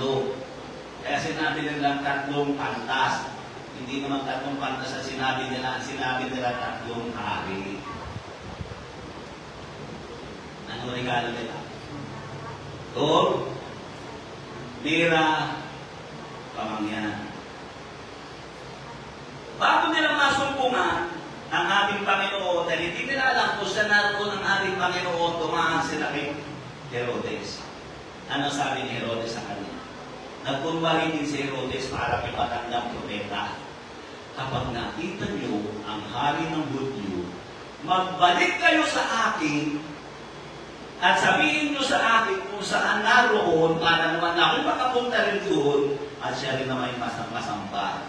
Kaya sinabi nilang 3 pantas. Hindi naman 3 pantas ang sinabi nila. Ang sinabi nila 3 hari. Ano regalo nila? Gold, mira, pamangyan. Bago nila masumpungan ang ating Panginoon, dahil hindi nila alam kung saan naroon ang ating Panginoon, tumahan sila kay Herodes. Ano sabi ni Herodes sa kanya? Nagkunwari din si Herodes para ipatandang propeta. Kapag nakita niyo ang hari ng Hudyo, magbalik kayo sa akin at sabihin niyo sa akin kung saan naroon para naman ako makapunta rin doon at siya rin naman masamba.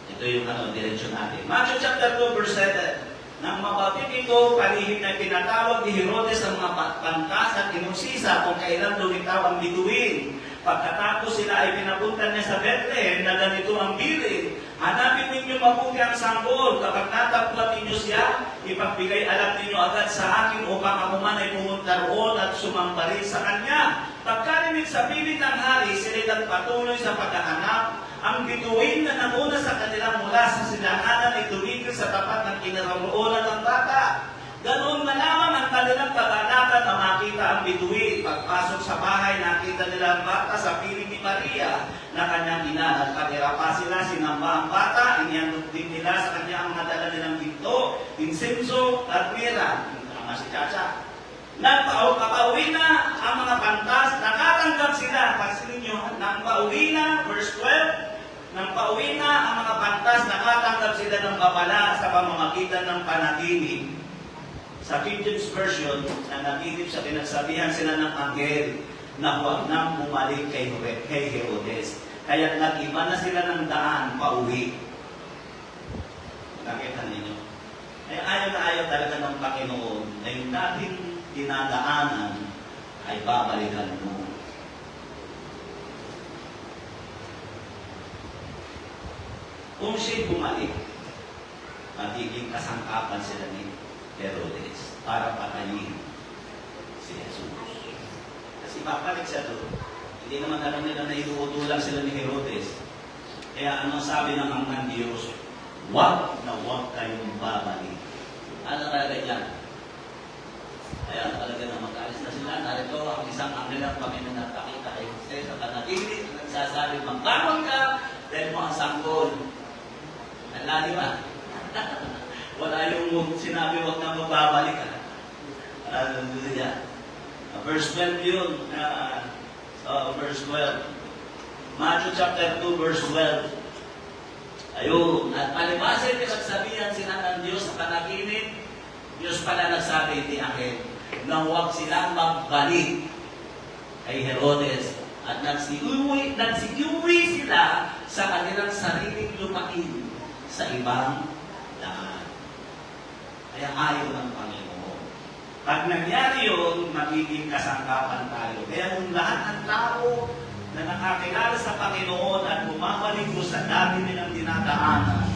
Ito yung diretsyon natin. Matthew chapter 2 verse 7. Nang mapapit ito, palihim na pinatawag ni Herodes ang mga pantas at inusisa kung kailan lumitaw ang bituin. Pagkatapos sila ay pinapunta niya sa Bethlehem na ganito ang bilin. Hanapin ninyo mabuti ang sanggol. Kapag natagpuan ninyo siya, ipagbigay alam ninyo agad sa akin upang ako man ay pumunta roon at sumambarin sa kanya. Pagkarinig sa pilit ng hari, sila nagpatuloy sa paghahanap. Ang bituin na namuna sa kanila mula sa silanganan ay tumigil sa tapat ng kinaroroonan ng bata. Ganoon na lamang ang kanilang kaganapan na makita ang bituin. Pagpasok sa bahay, nakita nila ang bata sa piling ni Maria na kanyang ina. Nagpatira pa sila, sinamba ang bata, iniandog din nila sa kanya ang madala nilang ginto, insenso at mira. Tama si Chacha. Nagpauwi na ang mga pantas, nakatanggap sila. Kasi ninyo, nang pauwi na, verse 12, nang pauwi na ang mga pantas, nakatanggap sila ng babala sa pamamagitan ng panaginip. Sa King James Version, na naginip sa pinagsabihan sila ng anghel na huwag nang bumalik kay Herodes. Kaya nag-iba na sila ng daan pauwi. Nakita ninyo? Kaya ayaw na ayaw talaga ng Panginoon na yung dating dinadaanan ay babalikan mo. Kung siya'y bumalik, magiging kasangkapan sila ni Herodes para patayin si Jesus. Kasi babalik siya doon. Hindi naman alam nila na inuutulang sila ni Herodes. Kaya anong sabi ng mga Diyos? Huwag na huwag kayong babalik. Ano talaga yan? Kaya talaga na mag-alis na sila. Narito ang isang anghel ng Panginoon na nakita kay Jose sa panaginip na nagsasabi, magbangon ka dahil mo ang sanggol. Nalali ba? Wala yung sinabi, huwag na magbabalik ka. Hallelujah. Verse 12 yun. Verse 12. Matthew chapter 2, verse 12. Ayun. At palibasin pinagsabihan sila ng Diyos sa panaginip. Diyos pala nagsabi ni Akin na huwag silang magbalik kay Herodes. At nagsiuwi sila sa kanilang sariling lupain sa ibang daan. Kaya ayaw ng Panginoon. Pag nangyari yun, magiging kasangkapan tayo. Kaya kung lahat ng tao na nakakilala sa Panginoon at bumabalik ko sa dati nilang dinadaanan,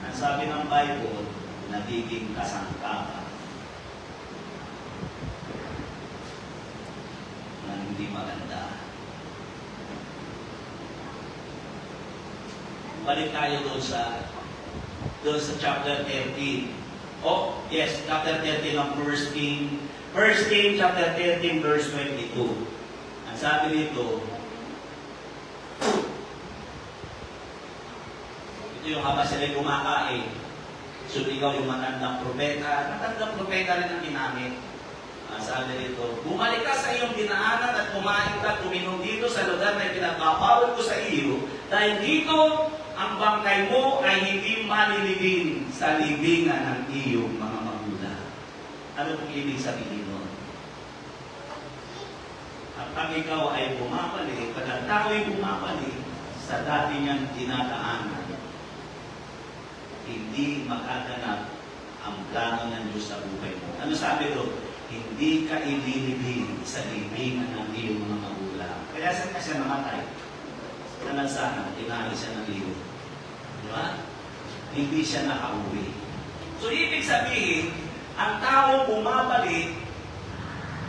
ang sabi ng Bible, nagiging kasangkapan na hindi maganda. Balik tayo doon sa chapter 13. Oh, yes, chapter 13 ng 1 King. 1 King chapter 13 verse 22. Ang sabi dito, ito yung habang sila'y kumakain. Sumigaw yung matandang propeta. Matandang propeta rin ang ginamit. Ang sabi dito, bumalik ka sa iyong dinaanan at kumain ka, tuminom dito sa lugar na pinagpapawal ko sa iyo. Dahil dito, ang bangkay mo ay hindi malilibing sa libingan ng iyong mga magulang. Ano pong ibig sabihin nun? At pag ikaw ay bumabalik, pag ang tao ay bumabalik sa dati niyang dinadaanan, hindi makaganap ang plano ng Diyos sa buhay mo. Ano sabi doon? Hindi ka ililibing sa libingan ng iyong mga magulang. Kaya saan ka siya namatay? Sa lansangan, tinahin siya ng liyo. Di ba? Hindi siya nakauwi. So, ibig sabihin, ang tao bumabalik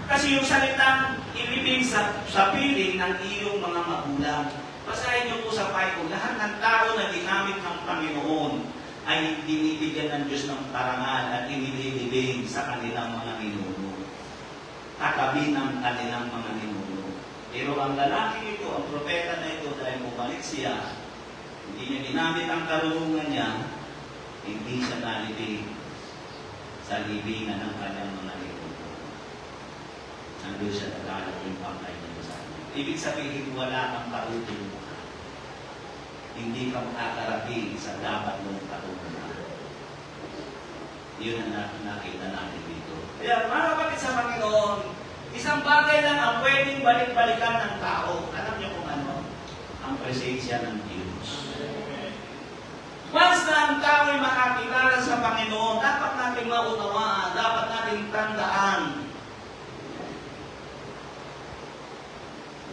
Kasi yung salitang ilibing sa piling ng iyong mga magulang. Basahin niyo po sa Bible, lahat ng tao na ginamit ng Panginoon ay binibigyan ng Diyos ng parangal at inililibing sa kanilang mga ninuno. Katabi ng kanilang mga ninuno. Pero ang lalaki ito, ang propeta na ito, dahil bumalik siya, hindi niya ginamit ang karunungan niya, hindi siya nalibing sa libingan ng kanyang mga ninuno. Nandun siya naglalap yung pangkay niya sa kanya. Ibig sabihin, wala kang karunungan. Hindi ka makakarating sa dapat mong karunungan. Yun ang nakita natin dito. Kaya mga kapatid sa Panginoon, isang bagay lang ang pwedeng balik-balikan ng tao. Alam niyo kung ano? Ang presensya ng Diyos. Once na ang tao ay makakilala sa Panginoon, dapat natin maunawaan, dapat natin tandaan.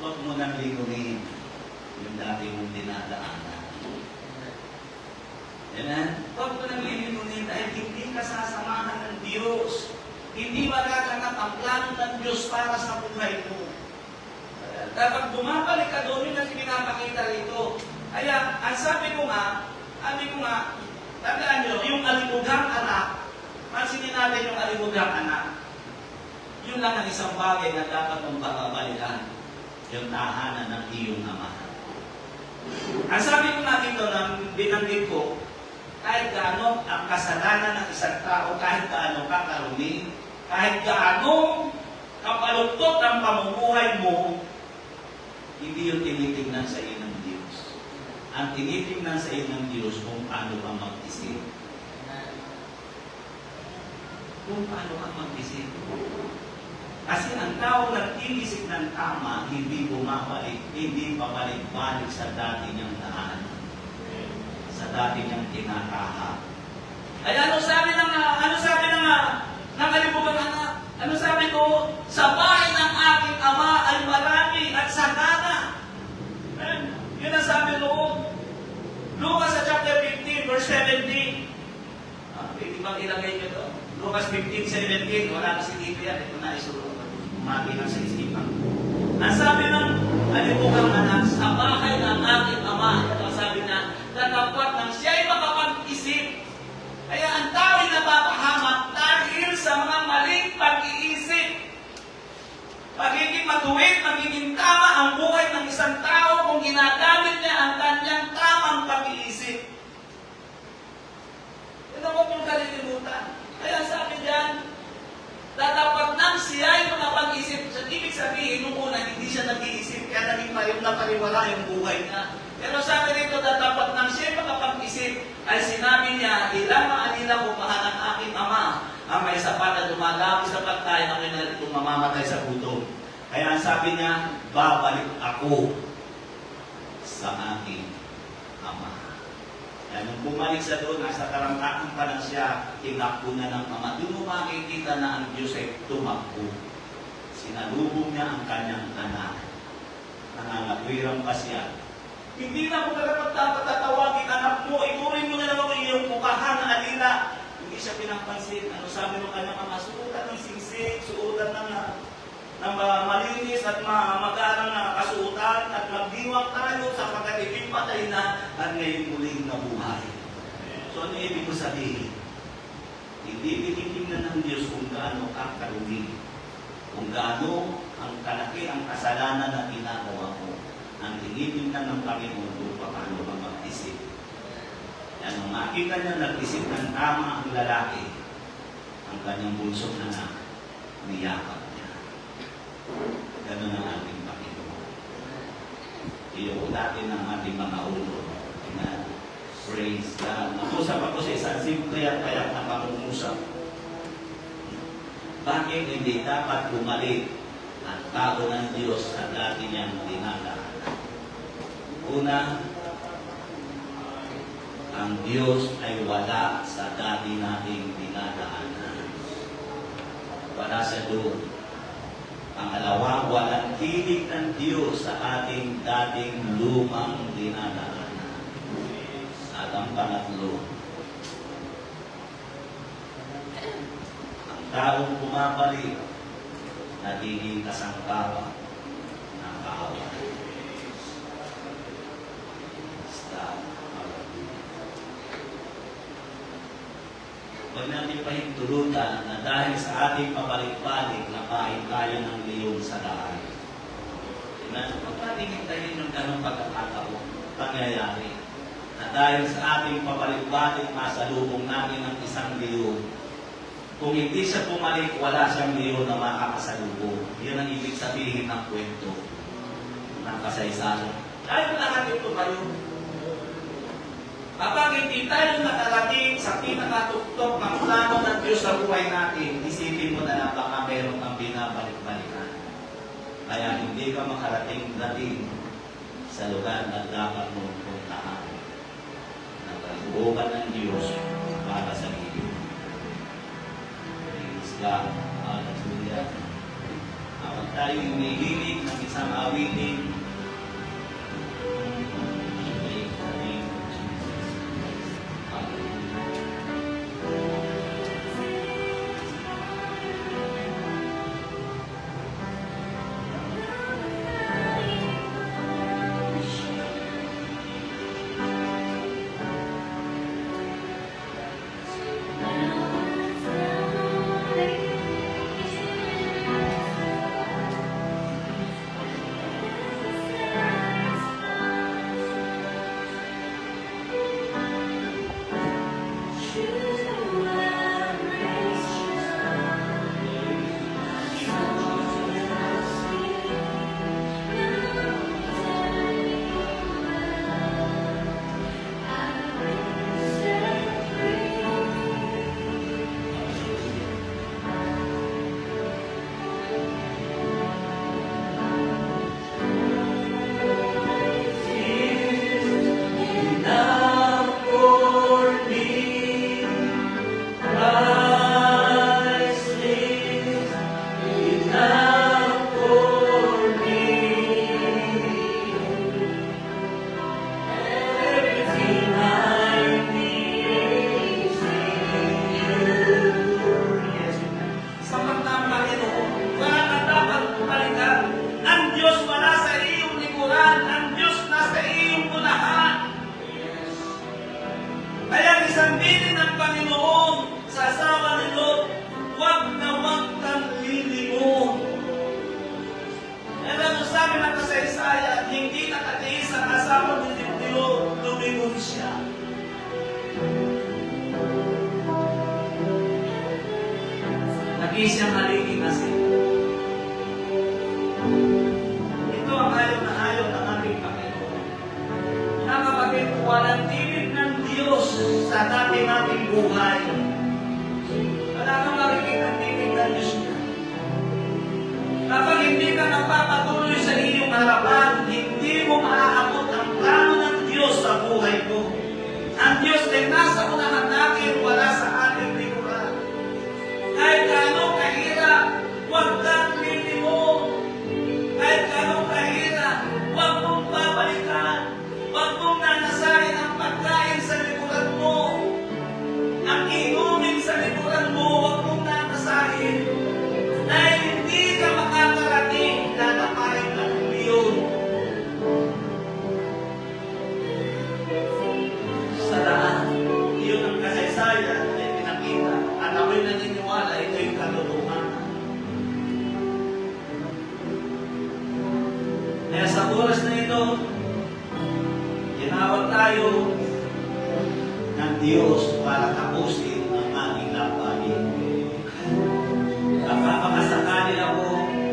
Huwag mo nang lingunin yung dati mong dinadaanan. Amen? Huwag mo nang lingunin dahil hindi ka sasamahan ng Diyos. Hindi magaganap ang plano ng Diyos para sa buhay mo. Dapat bumabalik ka doon, yun ang pinapakita rito. Kaya, ang sabi ko nga, tandaan nyo, yung alimugang anak, pansinin natin yung alimugang anak. Yun lang ang isang bagay na dapat mong babalikan. Yung tahanan ng iyong ama. Ang sabi ko nga dito, binanggit ko, kahit gaano ang kasalanan ng isang tao, kahit gaano kakarumi, kahit gaano kapaluktot ang pamumuhay mo, hindi yung tinitingnan sa iyo ng Diyos. Ang tinitingnan sa iyo ng Diyos kung paano ka mag-isip. Kung paano ka mag-isip. Kasi ang tao nag-iisip ng tama, hindi bumabalik, hindi pabalik-balik sa dati niyang daan, sa dati niyang tinataha. Ay ano sabi ng alimugang anak? Ano sabi ko? Sa bahay ng aking ama ay marami at sagana. Yun ang sabi noon. Lucas sa chapter 15, verse 17. Pwede bang ilagay nyo doon? Lucas 15:17, wala kasi dito yan. Ito na isulong. Maginang sa isipan. Ang sabi ng alimugang anak, sa bahay ng aking ama, ito ang sabi na, natapwat ng siya'y makapag-isip. Kaya ang tao'y napapahamak dahil sa mga maling pag-iisip. Pagiging matuwid, magiging tama ang buhay ng isang tao kung ginagamit niya ang kanyang tamang pag-iisip. Ito huwag niyong kalilimutan. Kaya sabi diyan, tatapat nang siya ay makapag-isip. So, ibig sabihin, nung una, hindi siya nag-iisip, kaya naging napariwala yung buhay niya. Pero sabi dito, tatapat nang siya ay makapag-isip, ay sinabi niya, ilang maalila ko mahal ang aking ama, ang may sapat na dumadami sa pagkain na kinalitong mamamatay sa gutom. Kaya ang sabi niya, babalik ako sa aking ama. Kaya nung bumalik sa doon, nasa karangkaan pa lang siya, tinakbo na ng ama. Doon mo makikita na ang Diyos ay tumakbo. Sinalubong niya ang kanyang anak. Nangangatwirang pa siya. Hindi na mo dapat tatawagin anak mo. Ituring mo na naman ang iyong mukahan na alila. Hindi siya pinapansin. Ano sabi ng kanyang ama? Suotan ng singsing, suotan ng malinis at magarang na kasuotan at magdiwang tayo sapagkat ito'y patay na at ngayon muling nabuhay. So ano ibig ko sabihin? Hindi tinitingnan ng Diyos kung gaano ka karumi, kung gaano ang kalaki ang kasalanan na ginagawa mo. Ang tinitingnan ng Panginoon kung paano ka mag-isip. Yan ang makita niya nag-isip ng tama ang lalaki, ang kanyang bunsong anak, niyakap. Ganun ang ating Panginoon. Iyon natin ang ating mga ulo. Praise God. Nakusap ako sa isang simple at payak na pangungusap. Bakit hindi dapat bumalik ang tao ng Diyos sa dati niyang dinadaanan? Una, ang Diyos ay wala sa dati nating dinadaanan. Wala siya doon. Pangalawa, walang hilig ng Diyos sa ating dating lumang dinadaanan. At ang pangatlo, ang taong bumabalik nagiging kasangkapan ng kaaway. Huwag natin pahintulutan na dahil sa ating pabalik-balik, nakain tayo ng leon sa daan. Huwag natin hintayin yung ganong pagkakataon, pangyayari. Na dahil sa ating pabalik-balik, masalubong natin ng isang leon. Kung hindi siya pumalik, wala siyang leon na makakasalubong. Yan ang ibig sabihin ng kwento ng kasaysayan. Dahil lahat ito kayo, kapag hindi tayo nakarating sa pinakatuktok ng plano ng Diyos sa buhay natin, isipin mo na lang baka meron kang binabalik-balikan. Kaya hindi ka makarating dating sa lugar na dapat mong puntahan. Nagkaguban ng Diyos para sa iyo. Praise God. Hallelujah. Kapag tayo humihilig ng isang awitin, lagi siyang nalingin kasi. Ito ang ayaw na ayaw ng ating Panginoon. Mga kapatid, walang tinig ng Diyos sa dati nating buhay. Wala kang makikita ang tinig ng Diyos niya. Kapag hindi ka nagpapatuloy sa iyong harapan, hindi mo maaabot ang plano ng Diyos sa buhay mo. Ang Diyos ay nasa unahan natin, wala sa ating likuran. Kahit gaano kahirap, huwag kang lilimot. Kahit gaano kahirap, huwag mong babalikan. Huwag mong nanasahin ang pagkain sa likuran mo. Ang inumin sa likuran mo, huwag mong nanasahin. Dahil hindi ka makakarating, lalakarin ng leon. Sa lahat, iyon ang kasaysayan ay pinakita. At ako'y naniniwala, ito yung katotohanan. Kaya sa oras na ito, tinawag tayo ng Diyos para tapusin ang ating labanin. Kapapakasakali ako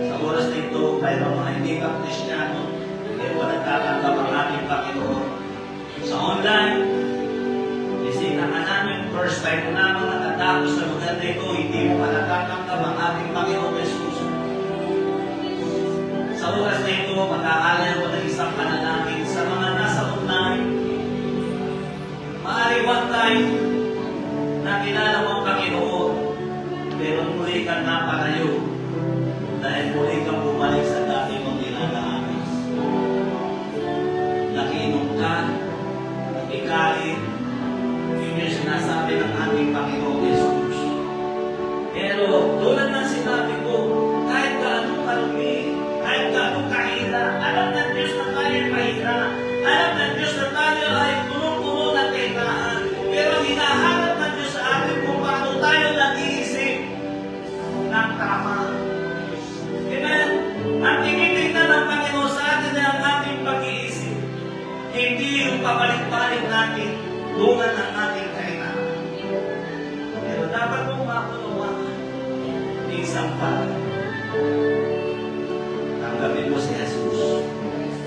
sa oras na ito, mayroong mga hindi ka Kristiyano, hindi mo nagtatanggap ang ating Panginoon. Sa online, bisita ka namin, first time mo naman nakatapos sa lugar na ito, hindi mo pa natatanggap ang ating Panginoon Jesus. Sa oras na ito, mag-aalala ko ng isang panalangin sa mga nasa online. Maaari one time, nakilala mo ang Panginoon, pero muli ka napalayo dahil muli kang bumalik sa dati mong ginagahamis. Nakiinom ka, nakikain, yun yung sinasabi ng ating Panginoong Jesus. Pero tulad ng sinabi ko, kahit gaano hindi yung pabalik-balik natin bunga ng ating kahinaan. Pero dapat mong makunawaan isang bagay. Tanggapin mo si Jesus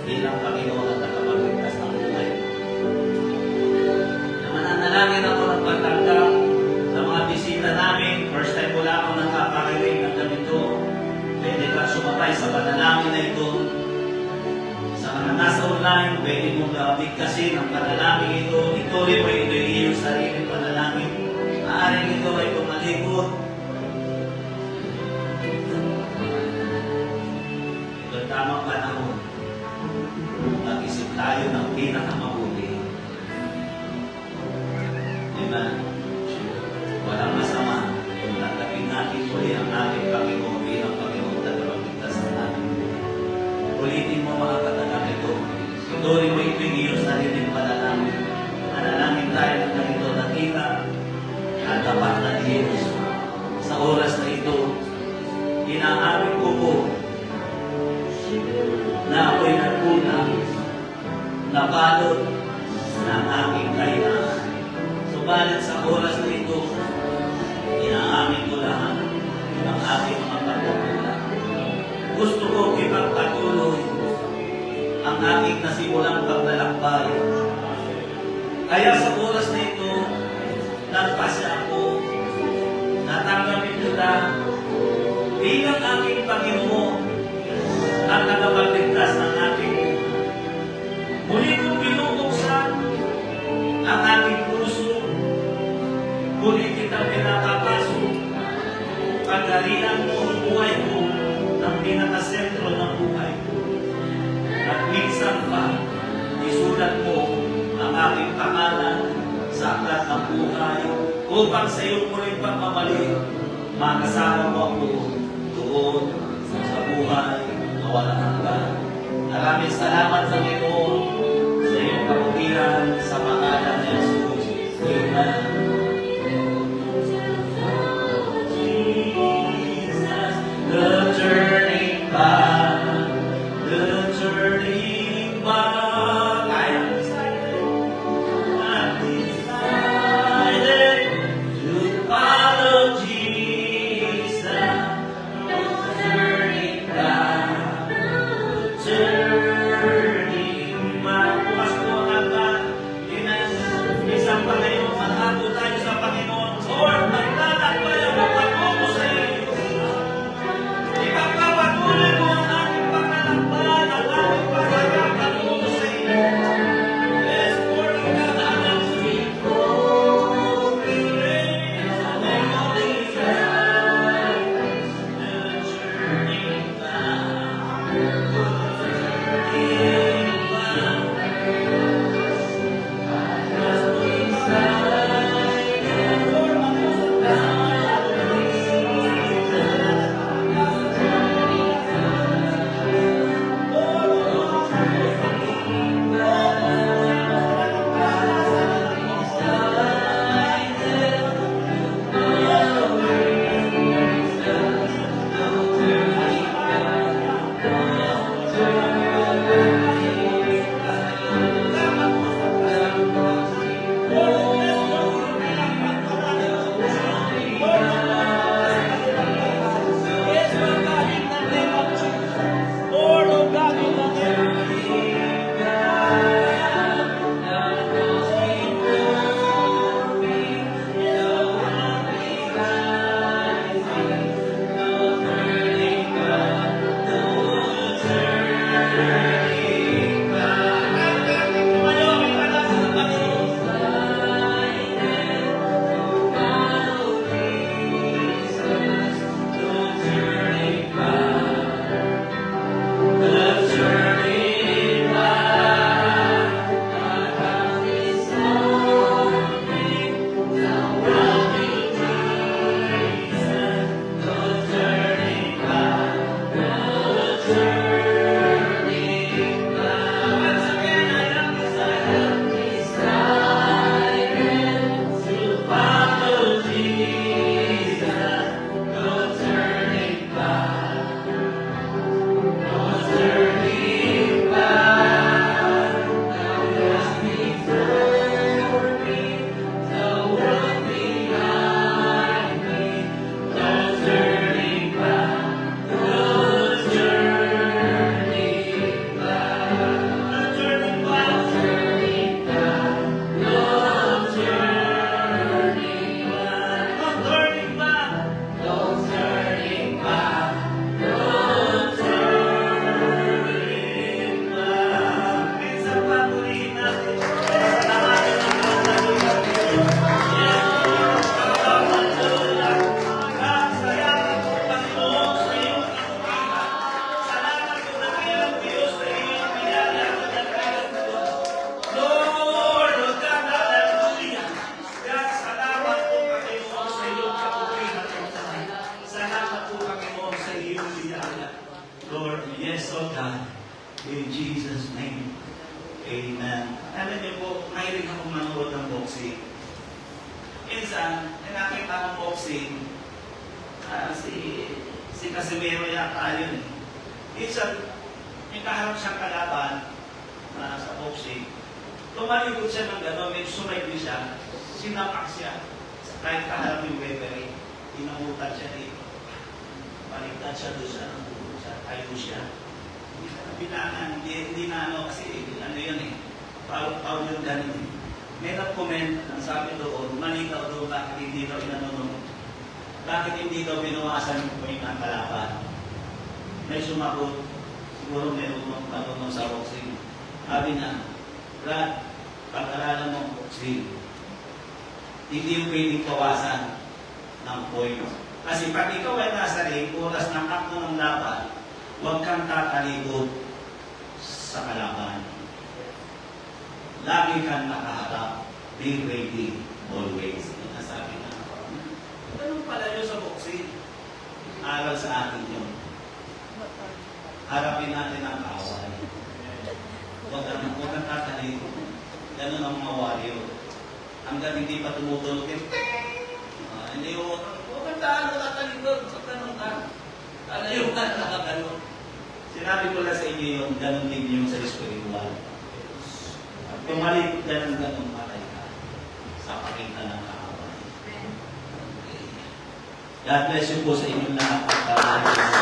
bilang Panginoon at tagapagligtas ng buhay. Mananalangin ako ng pagtanggap sa mga bisita namin. First time ko lang ako nakakarinig ng ganito. Pwede ka sumabay sa panalangin na ito. Sa mga nasa online, pwede mong bigkasin ang panalangin ito. Ito rin mo ito yung iyong sarili panalangin. Maaaring ito ay pumalikot. Ito ang tamang panahon. Mag-isip tayo ng pinakamabuti. Diba? Walang masama. Tanggapin natin muli ang ating Panginoon bilang Panginoon at tagapagligtas ng ating buhay. Ulitin mo mga katanang ito. Ituloy mo ito yung iyong sariling panalangin. Manalangin tayo ng ganito na kita at tapat na Diyos. Sa oras na ito, inaamin ko po na ako'y nagkulang, nabalot ng aking kahinaan. Subalit sa oras na ito, inaamin ko lahat ng aking mga pagkukulang. Gusto ko ipagpatuloy ang aking nasimulang paglalakbay. Kaya sa oras na ito, nagpasya ako, natanggapin kita bilang aking Panginoon at tagapagligtas ng aking buhay. Muli kong binubuksan ang aking puso. Muli kitang pinapapasok. Pagdalian mo ang buhay ko ng pinakasentro ng buhay ko. At minsan pa, isulat mo ang aking pangalan sa aklat ng buhay upang sa iyo mo rin pagmamali, makasama mo ako doon sa buhay na walang hanggan. Maraming salamat sa Panginoon sa iyong kabutihan sa pangalan ni Jesus. Amen. Jesus, the turning back, the turning back. I'm decided to follow Jesus, no turning back, turning mahilig akong manood ng boxing. Minsan, may nakita akong boxing, si Casimiro yata yun eh. Minsan, may kaharap siyang kalaban sa boxing. Tumalikod siya ng gano'n, may sumaygli siya, sinapak siya. Kahit kaharap yung referee, inamutan siya dito. Baliktad siya doon siya, tayo siya. Binangan, hindi na ano, kasi ano yun eh, Paul yung ganun. May nag-comment, ang sabi doon, malitaw doon, bakit hindi daw inanunong, bakit hindi daw binawasan yung point ng kalaban. May sumagot, siguro meron mong tanong sa boxing. Sabi na, Brad, pag-aralan mo ang boxing, hindi yung pwedeng bawasan ng point. Kasi pag ikaw ay nasa ring, oras ng akto ng laban, huwag kang tatalikod sa kalaban. Lagi kang nakaharap. Be ready always. Nasabi na. Ganun pala yun sa boxing. Aral sa atin yun. Harapin natin ang kaaway. Huwag kang tatalikod. Ganun ang mga warrior. Hanggang hindi pa tumutulog yung hindi yun. Huwag kang tatalikod. Huwag ganun ka. Talayo ka, nakagano. Sinabi ko lang sa inyo yun, ganun din yung sa spiritual. Pumalikod ka ng ganun, matay ka sa pakita ng kaaway. God bless you po sa inyong lahat.